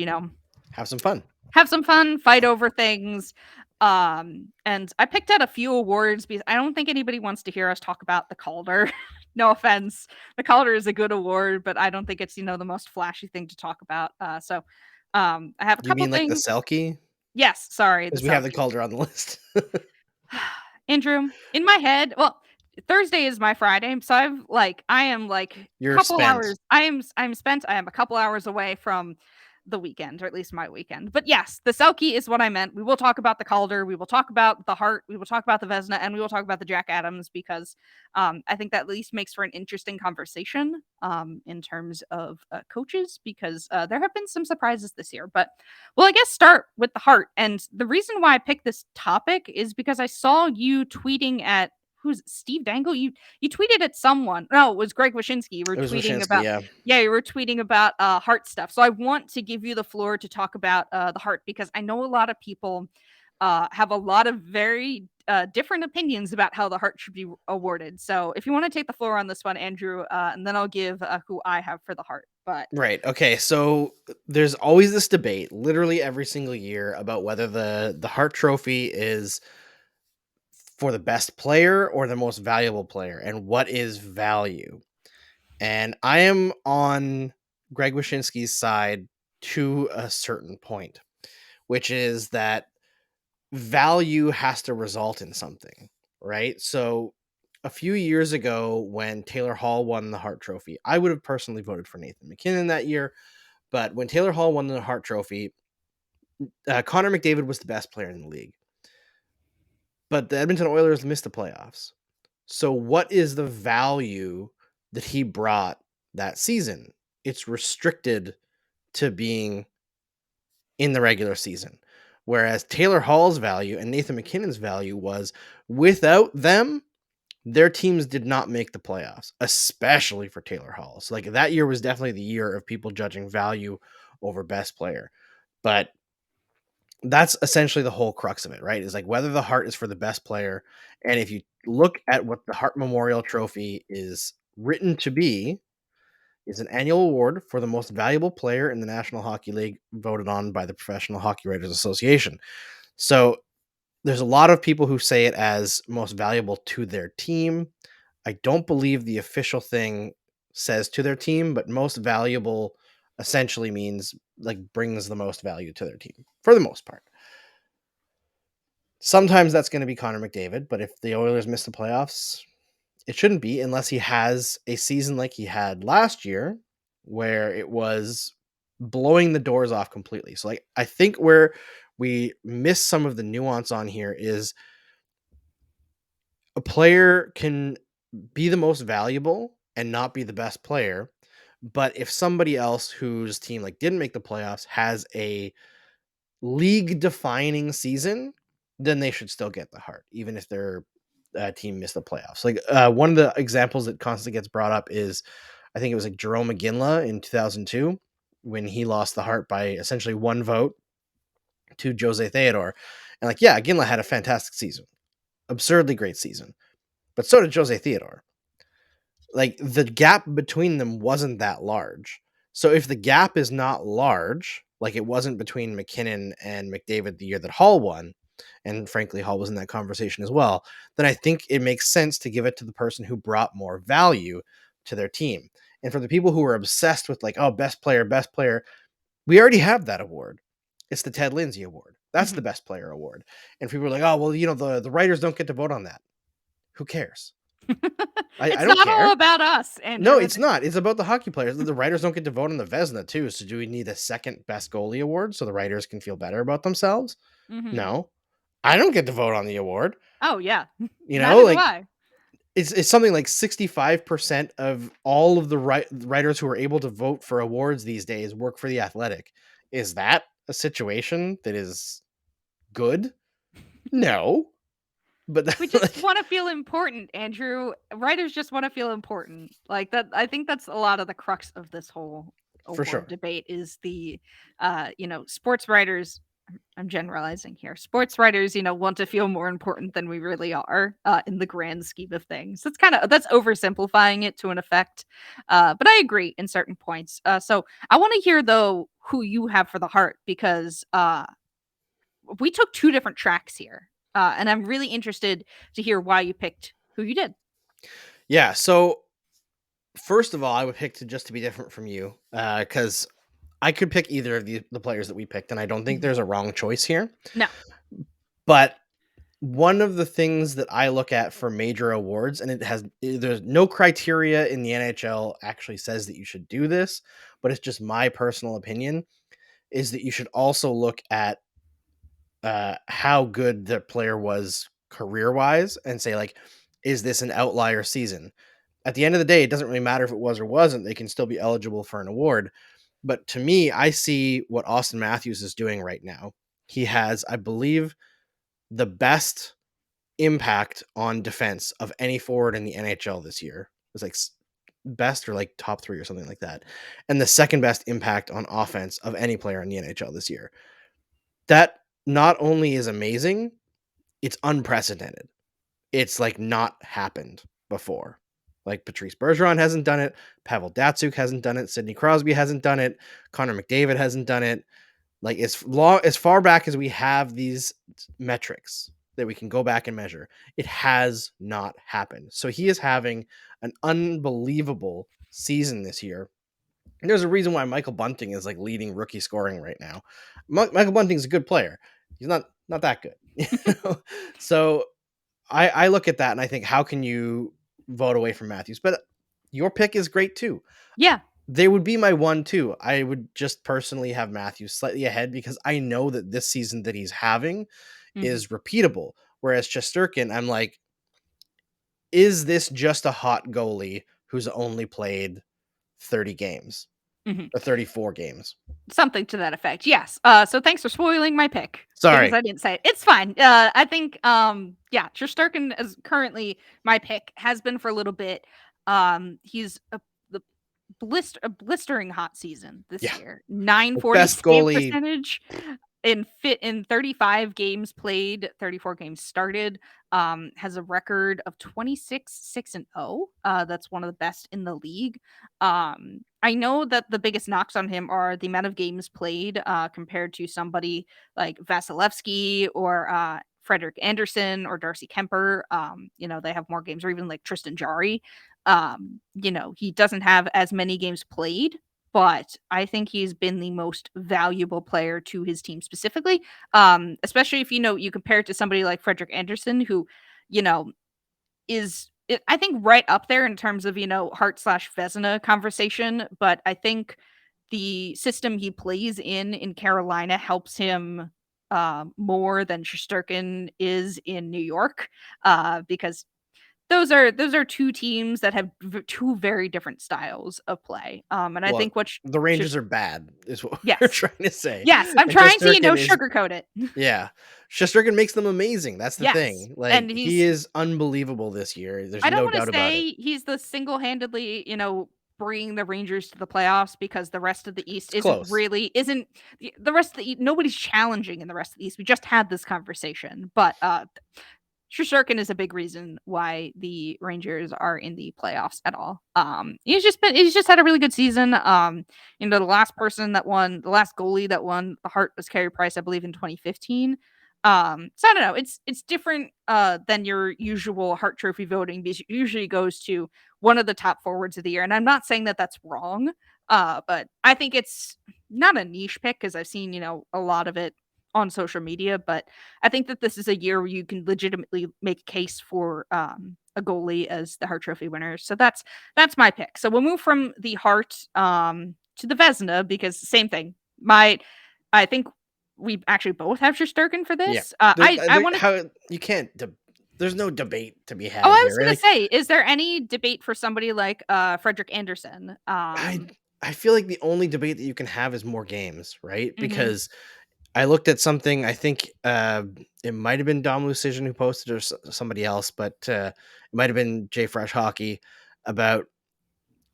Have some fun. have some fun, fight over things. And I picked out a few awards because I don't think anybody wants to hear us talk about the Calder. No offense. The Calder is a good award, but I don't think it's, the most flashy thing to talk about. So I have a You couple mean like the things. Selkie? Yes, sorry, the Because we have the Selkie. Calder on the list. Andrew, in my head, well, Thursday is my Friday, so I am like You're couple spent. hours. I'm spent. I am a couple hours away from the weekend, or at least my weekend. But yes, the Selkie is what I meant. We will talk about the Calder. We will talk about the Hart. We will talk about the Vezina, and we will talk about the Jack Adams because I think that at least makes for an interesting conversation in terms of coaches because there have been some surprises this year. But well, I guess start with the Hart. And the reason why I picked this topic is because I saw you tweeting at who's Steve Dangle? You tweeted at someone. No, it was Greg Wyshynski. You were It was tweeting Wyshynski, about yeah. you were tweeting about Hart stuff. So I want to give you the floor to talk about the Hart because I know a lot of people have a lot of very different opinions about how the Hart should be awarded. So if you want to take the floor on this one, Andrew, and then I'll give who I have for the Hart. But Right. Okay. So there's always this debate, literally every single year, about whether the Hart Trophy is for the best player or the most valuable player, and what is value. And I am on Greg Wyshynski's side to a certain point, which is that value has to result in something, right? So a few years ago, when Taylor Hall won the Hart Trophy, I would have personally voted for Nathan MacKinnon that year. But when Taylor Hall won the Hart Trophy, Connor McDavid was the best player in the league. But the Edmonton Oilers missed the playoffs. So what is the value that he brought that season? It's restricted to being in the regular season. Whereas Taylor Hall's value and Nathan MacKinnon's value was without them, their teams did not make the playoffs, especially for Taylor Hall. So like that year was definitely the year of people judging value over best player. But that's essentially the whole crux of it, right? Is like whether the Hart is for the best player. And if you look at what the Hart Memorial Trophy is written to be, is an annual award for the most valuable player in the National Hockey League, voted on by the Professional Hockey Writers Association. So there's a lot of people who say it as most valuable to their team. I don't believe the official thing says to their team, but most valuable essentially means like brings the most value to their team for the most part. Sometimes that's going to be Connor McDavid, but if the Oilers miss the playoffs, it shouldn't be unless he has a season like he had last year where it was blowing the doors off completely. So like I think where we miss some of the nuance on here is a player can be the most valuable and not be the best player, but if somebody else whose team like didn't make the playoffs has a league defining season, then they should still get the Hart, even if their team missed the playoffs. Like one of the examples that constantly gets brought up is, I think it was like Jerome McGinley in 2002 when he lost the Hart by essentially one vote to Jose Theodore. And like, yeah, Ginla had a fantastic season, absurdly great season, but so did Jose Theodore. Like the gap between them wasn't that large. So if the gap is not large, like it wasn't between McKinnon and McDavid the year that Hall won, and frankly Hall was in that conversation as well, then I think it makes sense to give it to the person who brought more value to their team. And for the people who are obsessed with like, oh, best player, we already have that award. It's the Ted Lindsay Award. That's the best player award. And people are like, oh, well, you know, the writers don't get to vote on that. Who cares? I it's don't not all care. about us, No, Andrew. it's not. It's about the hockey players. The writers don't get to vote on the Vezina too. So do we need a second best goalie award so the writers can feel better about themselves? Mm-hmm. No. I don't get to vote on the award. Oh yeah, You know, neither do like I. it's something like 65% of all of the writers who are able to vote for awards these days work for the Athletic. Is that a situation that is good? No. But We just like, want to feel important, Andrew. Writers just want to feel important. Like that I think that's a lot of the crux of this whole for award sure. debate is the sports writers. I'm generalizing here. Sports writers, want to feel more important than we really are in the grand scheme of things. That's oversimplifying it to an effect, but I agree in certain points. So I want to hear though who you have for the Hart because we took two different tracks here, and I'm really interested to hear why you picked who you did. Yeah. So first of all, I would pick to just to be different from you because I could pick either of the players that we picked, and I don't think there's a wrong choice here. No. But one of the things that I look at for major awards, and there's no criteria in the NHL actually says that you should do this, but it's just my personal opinion, is that you should also look at how good the player was career-wise and say, like, is this an outlier season? At the end of the day, it doesn't really matter if it was or wasn't. They can still be eligible for an award. But to me, I see what Austin Matthews is doing right now. He has, I believe, the best impact on defense of any forward in the NHL this year. It's like best or like top 3 or something like that. And the second best impact on offense of any player in the NHL this year. That not only is amazing, it's unprecedented. It's like not happened before. Like Patrice Bergeron hasn't done it. Pavel Datsyuk hasn't done it. Sidney Crosby hasn't done it. Connor McDavid hasn't done it. Like as far back as we have these metrics that we can go back and measure, it has not happened. So he is having an unbelievable season this year. And there's a reason why Michael Bunting is like leading rookie scoring right now. Michael Bunting's a good player. He's not that good. You know? So I look at that and I think, how can you vote away from Matthews? But your pick is great too. Yeah. They would be my 1-2. I would just personally have Matthews slightly ahead because I know that this season that he's having is repeatable. Whereas Shesterkin, I'm like, is this just a hot goalie who's only played 30 games or 34 games? Something to that effect. Yes. So thanks for spoiling my pick. Sorry. Because I didn't say it. It's fine. I think Shesterkin is currently my pick, has been for a little bit. He's a blistering hot season this year. 940 best save goalie percentage in 35 games played, 34 games started. Has a record of 26-6-0. That's one of the best in the league. I know that the biggest knocks on him are the amount of games played compared to somebody like Vasilevsky or Frederik Andersen or Darcy Kemper. They have more games, or even like Tristan Jarry. He doesn't have as many games played, but I think he's been the most valuable player to his team specifically. Especially if you compare it to somebody like Frederik Andersen, who, is I think right up there in terms of Hart/Vezina conversation. But I think the system he plays in Carolina helps him more than Shesterkin is in New York, because those are two teams that have two very different styles of play. And I think the Rangers are bad is what yes. we're trying to say. Yes, I'm trying to sugarcoat it. Yeah. Shesterkin makes them amazing. That's the thing. Like, and he is unbelievable this year. There's I don't no want doubt to about it. say he's the single-handedly, bringing the Rangers to the playoffs, because the rest of the East isn't the rest of the nobody's challenging in the rest of the East. We just had this conversation, but Shesterkin is a big reason why the Rangers are in the playoffs at all. He's just had a really good season. The last goalie that won the Hart was Carey Price, I believe, in 2015. So I don't know. It's different than your usual Hart Trophy voting, because it usually goes to one of the top forwards of the year. And I'm not saying that that's wrong, but I think it's not a niche pick, because I've seen a lot of it on social media. But I think that this is a year where you can legitimately make a case for a goalie as the Hart Trophy winner. So that's my pick. So we'll move from the Hart to the Vezina, because same thing. I think we actually both have Shesterkin for this. I want how you can't. There's no debate to be had. Oh, I was going to say, is there any debate for somebody like Frederik Andersen? I feel like the only debate that you can have is more games, right? Because I looked at something, I think it might have been Dom Lucian who posted, or somebody else, but it might have been Jay Fresh Hockey, about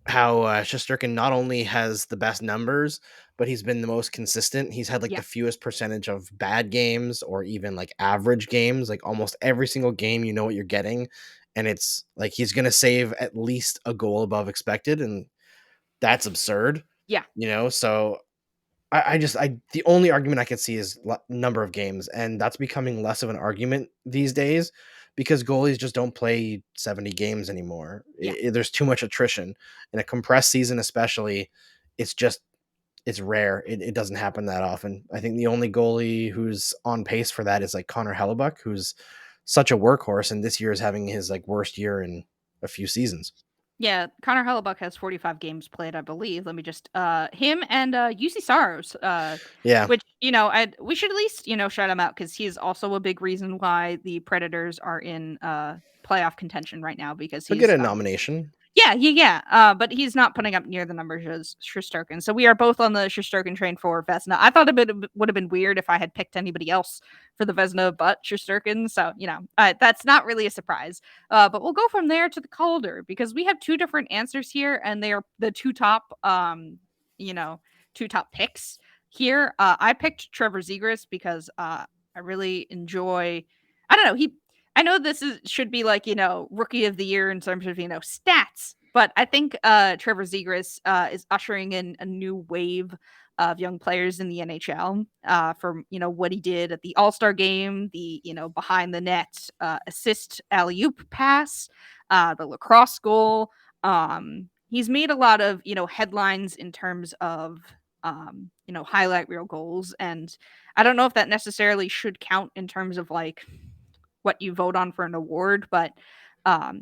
how Shesterkin not only has the best numbers, but he's been the most consistent. He's had the fewest percentage of bad games, or even like average games. Like almost every single game, you know what you're getting. And it's like he's going to save at least a goal above expected. And that's absurd. Yeah. So the only argument I could see is number of games, and that's becoming less of an argument these days, because goalies just don't play 70 games anymore. There's too much attrition in a compressed season, especially. It's just it's rare. It doesn't happen that often. I think the only goalie who's on pace for that is like Connor Hellebuck, who's such a workhorse, and this year is having his like worst year in a few seasons. Yeah, Connor Hellebuck has 45 games played, I believe. Let me just him and UC Saros, Yeah, which we should at least shout him out because he's also a big reason why the Predators are in playoff contention right now because he'll get he's a nomination. Yeah. But he's not putting up near the numbers as Shesterkin. So we are both on the Shesterkin train for Vezina. I thought it would have been weird if I had picked anybody else for the Vezina but Shesterkin. So, that's not really a surprise. But we'll go from there to the Calder because we have two different answers here, and they are the two top picks here. I picked Trevor Zegras because I really enjoy. I don't know. I know should be like, rookie of the year in terms of, stats, but I think Trevor Zegras is ushering in a new wave of young players in the NHL from, what he did at the All-Star game, the, behind the net assist alley-oop pass, the lacrosse goal. He's made a lot of, headlines in terms of, highlight reel goals. And I don't know if that necessarily should count in terms of like, what you vote on for an award, but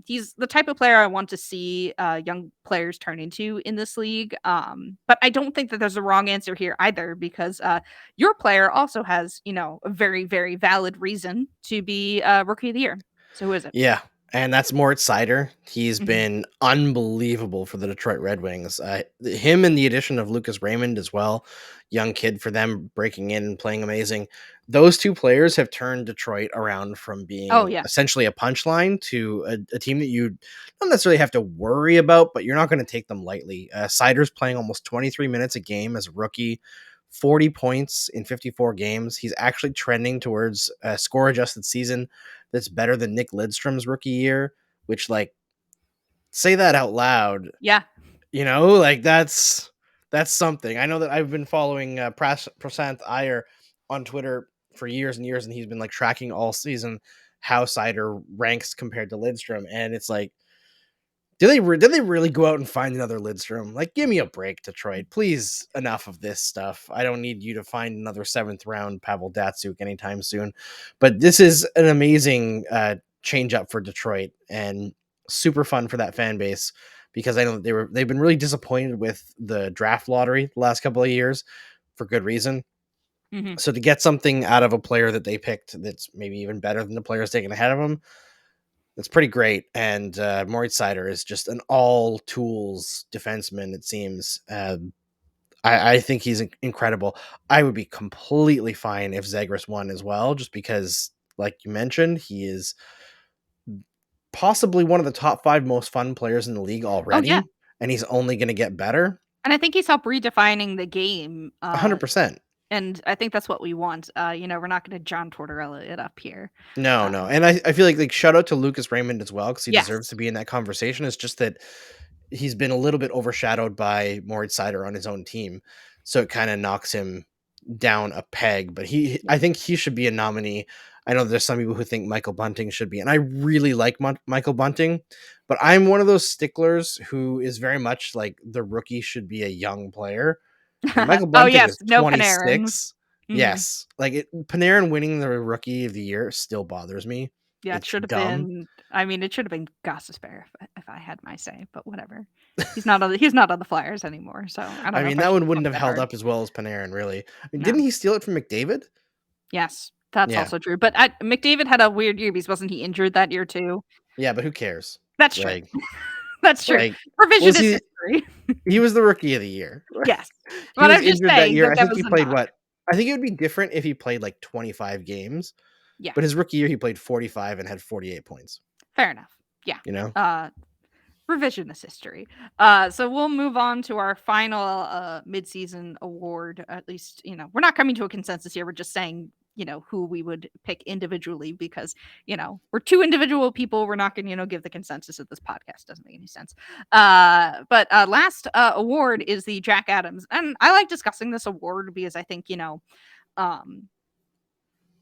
he's the type of player I want to see young players turn into in this league. But I don't think that there's a wrong answer here either because your player also has, a very, very valid reason to be rookie of the year. So who is it? Yeah, and that's Moritz Seider. He's Mhm. been unbelievable for the Detroit Red Wings. Him and the addition of Lucas Raymond as well, young kid for them breaking in and playing amazing. Those two players have turned Detroit around from Oh being yeah. essentially a punchline to a team that you don't necessarily have to worry about, but you're not going to take them lightly. Seider's playing almost 23 minutes a game as a rookie. 40 points in 54 games. He's actually trending towards a score adjusted season that's better than Nick Lidstrom's rookie year, which like say that out loud, Yeah. like that's something. I know that I've been following Prasant Iyer on Twitter for years and years, and he's been like tracking all season how Seider ranks compared to Lidstrom, and it's like, did they really go out and find another Lidstrom? Like, give me a break, Detroit. Please, enough of this stuff. I don't need you to find another 7th round Pavel Datsuk anytime soon. But this is an amazing change up for Detroit and super fun for that fan base because I know that they've been really disappointed with the draft lottery the last couple of years for good reason. Mm-hmm. So to get something out of a player that they picked that's maybe even better than the players taken ahead of them, that's pretty great. And Moritz Seider is just an all tools defenseman, it seems. I think he's incredible. I would be completely fine if Zegras won as well, just because, like you mentioned, he is possibly one of the top 5 most fun players in the league Oh yeah. already, and he's only going to get better. And I think he's helped redefining the game. 100%. And I think that's what we want. We're not going to John Tortorella it up here. No, Uh, no. And I feel like shout out to Lucas Raymond as well, because he deserves to yes. be in that conversation. It's just that he's been a little bit overshadowed by Moritz Seider on his own team. So it kind of knocks him down a peg. But I think he should be a nominee. I know there's some people who think Michael Bunting should be, and I really like Michael Bunting, but I'm one of those sticklers who is very much like the rookie should be a young player. And Michael Oh Bunting yes, is no Panarin. 26. Mhm. Yes, Panarin winning the Rookie of the Year still bothers me. Yeah, it It's should have dumb. been. I mean, it should have been Gostisbehere if I had my say, but whatever. He's not on the Flyers anymore, so I don't I know if mean, I that should one flip wouldn't have that held hard. up as well as Panarin, really. I mean, No. didn't he steal it from McDavid? Yes, that's Yeah, also true. But McDavid had a weird year because wasn't he injured that year too? yeah, but who cares? That's true. Like, That's true. like, was Revisionist he? history. He was the Rookie of the Year. Yes, He but was I'm just injured that saying year. that I that think was he a played knock. what? I think it would be different if he played like 25 games. Yeah, But his rookie year, he played 45 and had 48 points. fair enough. Yeah. You know? Uh, revisionist history. So we'll move on to our final midseason award. At least, we're not coming to a consensus here. We're just saying, who we would pick individually because, we're two individual people. We're not going to, give the consensus of this podcast. Doesn't make any sense. But last award is the Jack Adams. And I like discussing this award because I think, um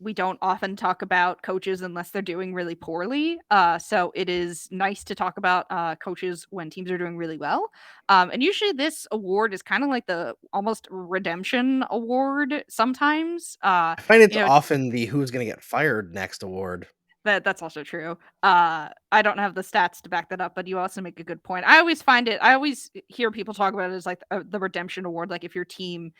we don't often talk about coaches unless they're doing really poorly. So it is nice to talk about coaches when teams are doing really well. And usually this award is kind of like the almost redemption award sometimes. I find it's You know, often the who's going to get fired next award. that's also true. I don't have the stats to back that up, but you also make a good point. I always hear people talk about it as like the redemption award, like if your team,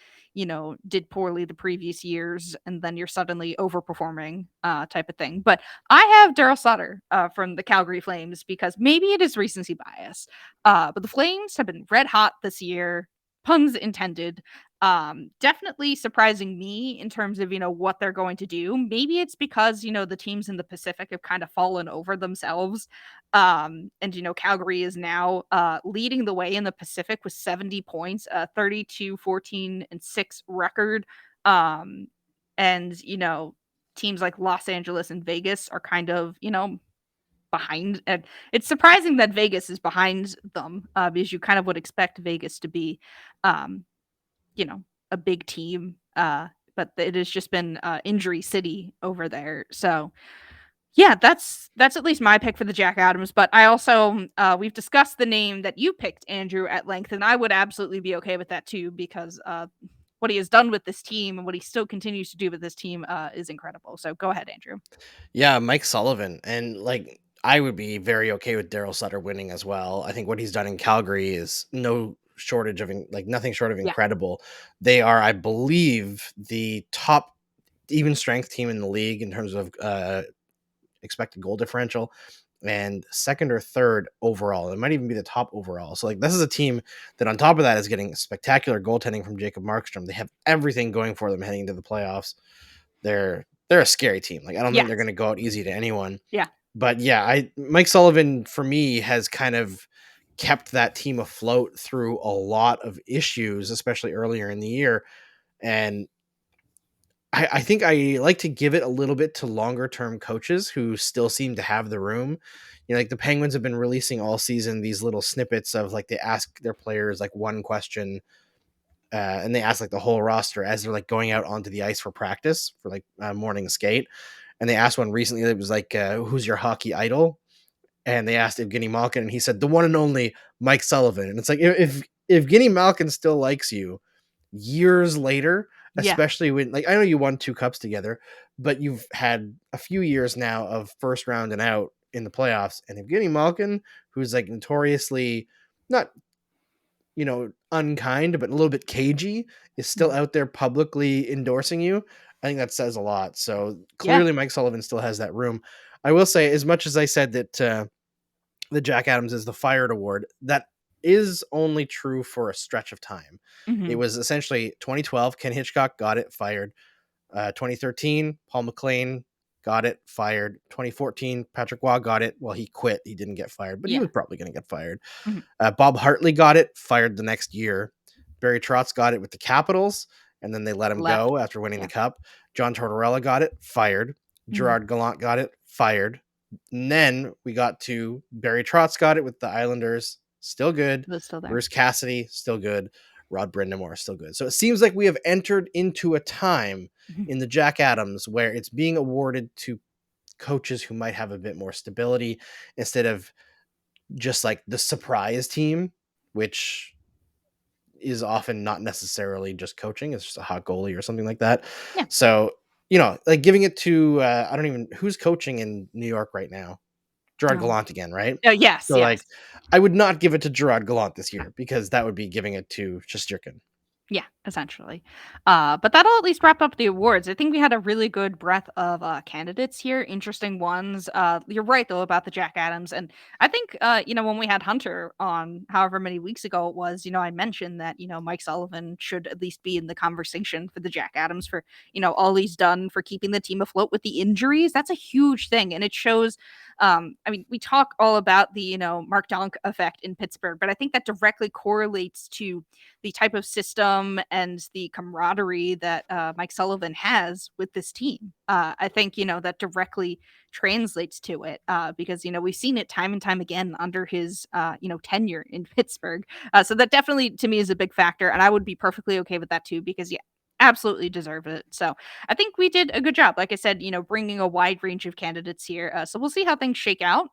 did poorly the previous years and then you're suddenly overperforming, type of thing. But I have Daryl Sutter from the Calgary Flames because maybe it is recency bias, but the Flames have been red hot this year, puns intended. Definitely surprising me in terms of what they're going to do. Maybe it's because the teams in the Pacific have kind of fallen over themselves. And Calgary is now leading the way in the Pacific with 70 points, 32 14 and 6 record. And teams like Los Angeles and Vegas are kind of behind. And it's surprising that Vegas is behind them, because you kind of would expect Vegas to be um a big team. But it has just been injury city over there. So yeah, that's at least my pick for the Jack Adams. But I also we've discussed the name that you picked, Andrew, at length, and I would absolutely be okay with that too, because what he has done with this team and what he still continues to do with this team is incredible. So go ahead, Andrew. Yeah, Mike Sullivan. And like, I would be very okay with Daryl Sutter winning as well. I think what he's done in Calgary is no shortage of like nothing short of Yeah. incredible. They are, I believe, the top even strength team in the league in terms of expected goal differential, and second or third overall. It might even be the top overall. So like, this is a team that on top of that is getting spectacular goaltending from Jacob Markstrom. They have everything going for them heading into the playoffs. They're a scary team. Like, I don't think they're Yes. going to go out easy to anyone. Yeah. But yeah, Mike Sullivan for me has kind of kept that team afloat through a lot of issues, especially earlier in the year. And I think I like to give it a little bit to longer term coaches who still seem to have the room. Like the Penguins have been releasing all season these little snippets of like, they ask their players like one question, and they ask like the whole roster as they're like going out onto the ice for practice for like morning skate. And they asked one recently that was like, who's your hockey idol? And they asked Evgeny Malkin, and he said the one and only Mike Sullivan. And it's like, if Evgeny Malkin still likes you years later, Yeah. especially when, like, I know you won 2 cups together, but you've had a few years now of first round and out in the playoffs, and Evgeny Malkin, who's like notoriously not, unkind, but a little bit cagey, is still out there publicly endorsing you. I think that says a lot. So Yeah. clearly Mike Sullivan still has that room. I will say, as much as I said that the Jack Adams is the fired award, that is only true for a stretch of time. It Mhm. was essentially 2012, Ken Hitchcock got it, fired. 2013, Paul McLean got it, fired. 2014, Patrick Waugh got it. Well, he quit. He didn't get fired, but he Yeah. was probably going to get fired. Mhm. Bob Hartley got it, fired the next year. Barry Trotz got it with the Capitals, and then they let him Left. go after winning Yeah. the cup. John Tortorella got it, fired. Gerard Gallant got it, fired. And then we got to Barry Trotz got it with the Islanders, still good. But still there. Bruce Cassidy, still good. Rod Brindamore, still good. So it seems like we have entered into a time Mhm. in the Jack Adams where it's being awarded to coaches who might have a bit more stability instead of just like the surprise team, which is often not necessarily just coaching. It's just a hot goalie or something like that. Yeah. So, like giving it to, I don't even, who's coaching in New York right now? Gerard Oh. Gallant again, right? Yes. So Yes. like, I would not give it to Gerard Gallant this year because that would be giving it to Shesterkin. Yeah, essentially. But that'll at least wrap up the awards. I think we had a really good breadth of candidates here, interesting ones. You're right though about the Jack Adams, and I think when we had Hunter on, however many weeks ago it was, I mentioned that Mike Sullivan should at least be in the conversation for the Jack Adams for all he's done for keeping the team afloat with the injuries. That's a huge thing, and it shows. I mean, we talk all about the Mark Donk effect in Pittsburgh, but I think that directly correlates to the type of system and the camaraderie that Mike Sullivan has with this team. I think, that directly translates to it because, we've seen it time and time again under his, tenure in Pittsburgh. So that definitely to me is a big factor. And I would be perfectly okay with that too, because, yeah, absolutely deserve it. So I think we did a good job. Like I said, bringing a wide range of candidates here. So we'll see how things shake out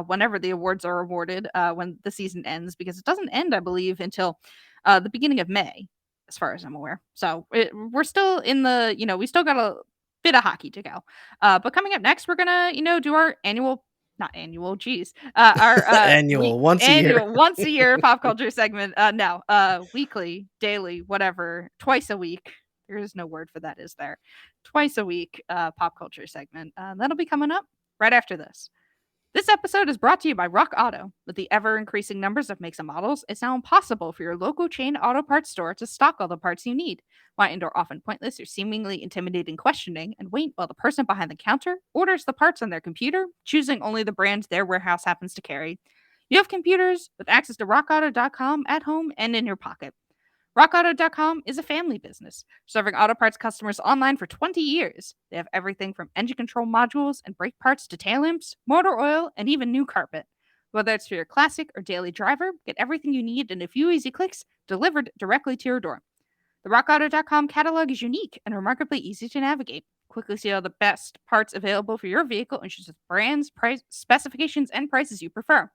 whenever the awards are awarded when the season ends, because it doesn't end, I believe, until the beginning of May, as far as I'm aware. So we're still in the, we still got a bit of hockey to go. But coming up next, we're gonna, do our annual, not annual, geez, our Annual, once a year. annual, once a year pop culture segment. No, weekly, daily, whatever, twice a week. There is no word for that, is there? Twice a week pop culture segment. That'll be coming up right after this. This episode is brought to you by Rock Auto. With the ever increasing numbers of makes and models, it's now impossible for your local chain auto parts store to stock all the parts you need. Why endure often pointless or seemingly intimidating questioning and wait while the person behind the counter orders the parts on their computer, choosing only the brand their warehouse happens to carry? You have computers with access to rockauto.com at home and in your pocket. RockAuto.com is a family business, serving auto parts customers online for 20 years. They have everything from engine control modules and brake parts to tail lamps, motor oil, and even new carpet. Whether it's for your classic or daily driver, get everything you need in a few easy clicks delivered directly to your door. The RockAuto.com catalog is unique and remarkably easy to navigate. Quickly see all the best parts available for your vehicle and choose the brands, price, specifications, and prices you prefer.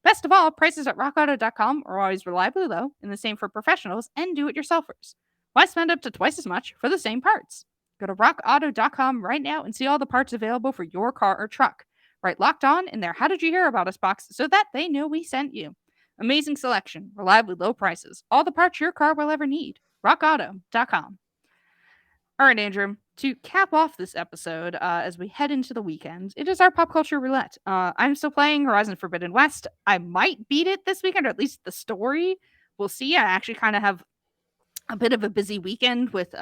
Best of all, prices at rockauto.com are always reliably low, and the same for professionals and do-it-yourselfers. Why spend up to twice as much for the same parts? Go to rockauto.com right now and see all the parts available for your car or truck. Write Locked On in their How Did You Hear About Us box so that they know we sent you. Amazing selection, reliably low prices, all the parts your car will ever need. rockauto.com. All right, Andrew, to cap off this episode as we head into the weekend, it is our pop culture roulette. I'm still playing Horizon Forbidden West. I might beat it this weekend, or at least the story. We'll see. I actually kind of have a bit of a busy weekend with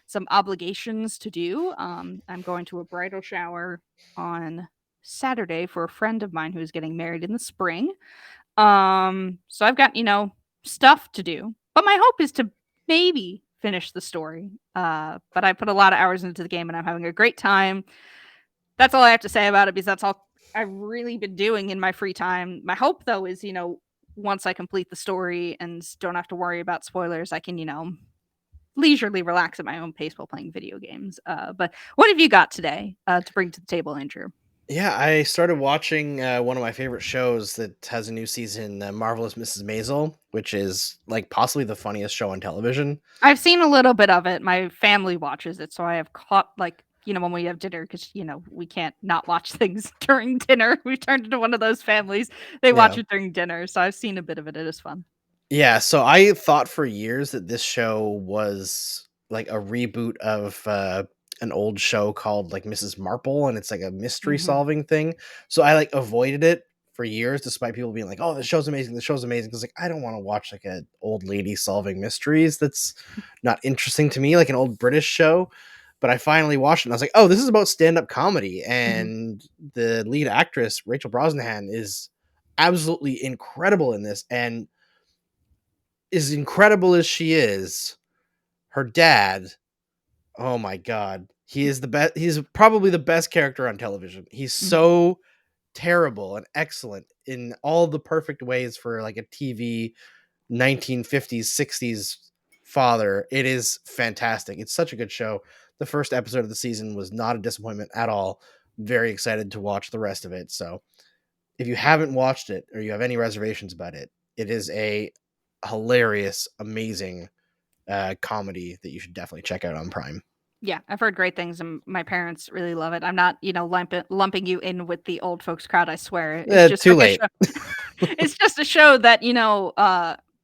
some obligations to do. I'm going to a bridal shower on Saturday for a friend of mine who's getting married in the spring. So I've got, stuff to do. But my hope is to maybe finish the story. But I put a lot of hours into the game and I'm having a great time. That's all I have to say about it, because that's all I've really been doing in my free time. My hope, though, is, once I complete the story and don't have to worry about spoilers, I can, leisurely relax at my own pace while playing video games. But what have you got today to bring to the table, Andrew? Yeah, I started watching one of my favorite shows that has a new season, Marvelous Mrs. Maisel, which is like possibly the funniest show on television. I've seen a little bit of it. My family watches it, so I have caught, like, when we have dinner, because, we can't not watch things during dinner. We've turned into one of those families. They watch Yeah. it during dinner, so I've seen a bit of it. It is fun. Yeah, so I thought for years that this show was like a reboot of an old show called like Mrs. Marple, and it's like a mystery solving thing. So I like avoided it for years, despite people being like, "Oh, the show's amazing! The show's amazing!" Because like I don't want to watch like an old lady solving mysteries. That's not interesting to me, like an old British show. But I finally watched it, and I was like, "Oh, this is about stand up comedy," and the lead actress Rachel Brosnahan is absolutely incredible in this, and as incredible as she is, her dad, oh my god, he is the best. He's probably the best character on television. He's so terrible and excellent in all the perfect ways for like a TV 1950s 60s father. It is fantastic. It's such a good show. The first episode of the season was not a disappointment at all. Very excited to watch the rest of it. So if you haven't watched it or you have any reservations about it, it is a hilarious, amazing comedy that you should definitely check out on Prime. Yeah, I've heard great things, and my parents really love it. I'm not, lumping you in with the old folks crowd. I swear, it's just Too like a late. show. It's just a show that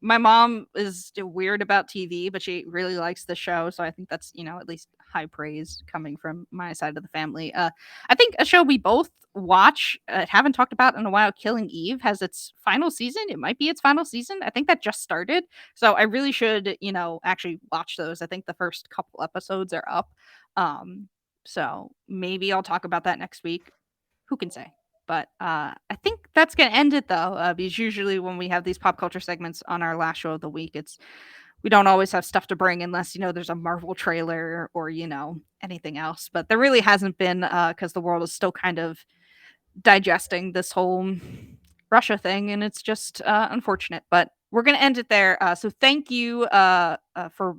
my mom is weird about TV, but she really likes the show. So I think that's at least high praise coming from my side of the family. I think a show we both watch, haven't talked about in a while, Killing Eve, has its final season. It might be its final season. I think that just started. So I really should, actually watch those. I think the first couple episodes are up. So maybe I'll talk about that next week. Who can say? But I think that's going to end it, though, because usually when we have these pop culture segments on our last show of the week, we don't always have stuff to bring unless, there's a Marvel trailer or, anything else. But there really hasn't been, because the world is still kind of digesting this whole Russia thing, and it's just unfortunate. But we're going to end it there. So thank you for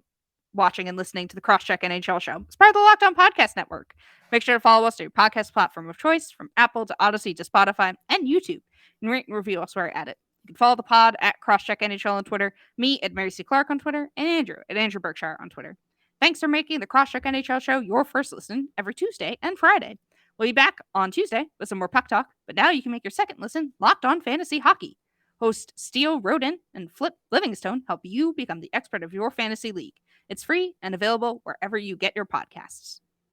watching and listening to the Crosscheck NHL show. It's part of the Locked On Podcast Network. Make sure to follow us on your podcast platform of choice, from Apple to Odyssey to Spotify and YouTube, and rate and review us where at it. You can follow the pod at Crosscheck NHL on Twitter, me at Mary C. Clarke on Twitter, and Andrew at Andrew Berkshire on Twitter. Thanks for making the Crosscheck NHL show your first listen every Tuesday and Friday. We'll be back on Tuesday with some more puck talk, but now you can make your second listen Locked On Fantasy Hockey. Host Steele Roden and Flip Livingstone help you become the expert of your fantasy league. It's free and available wherever you get your podcasts.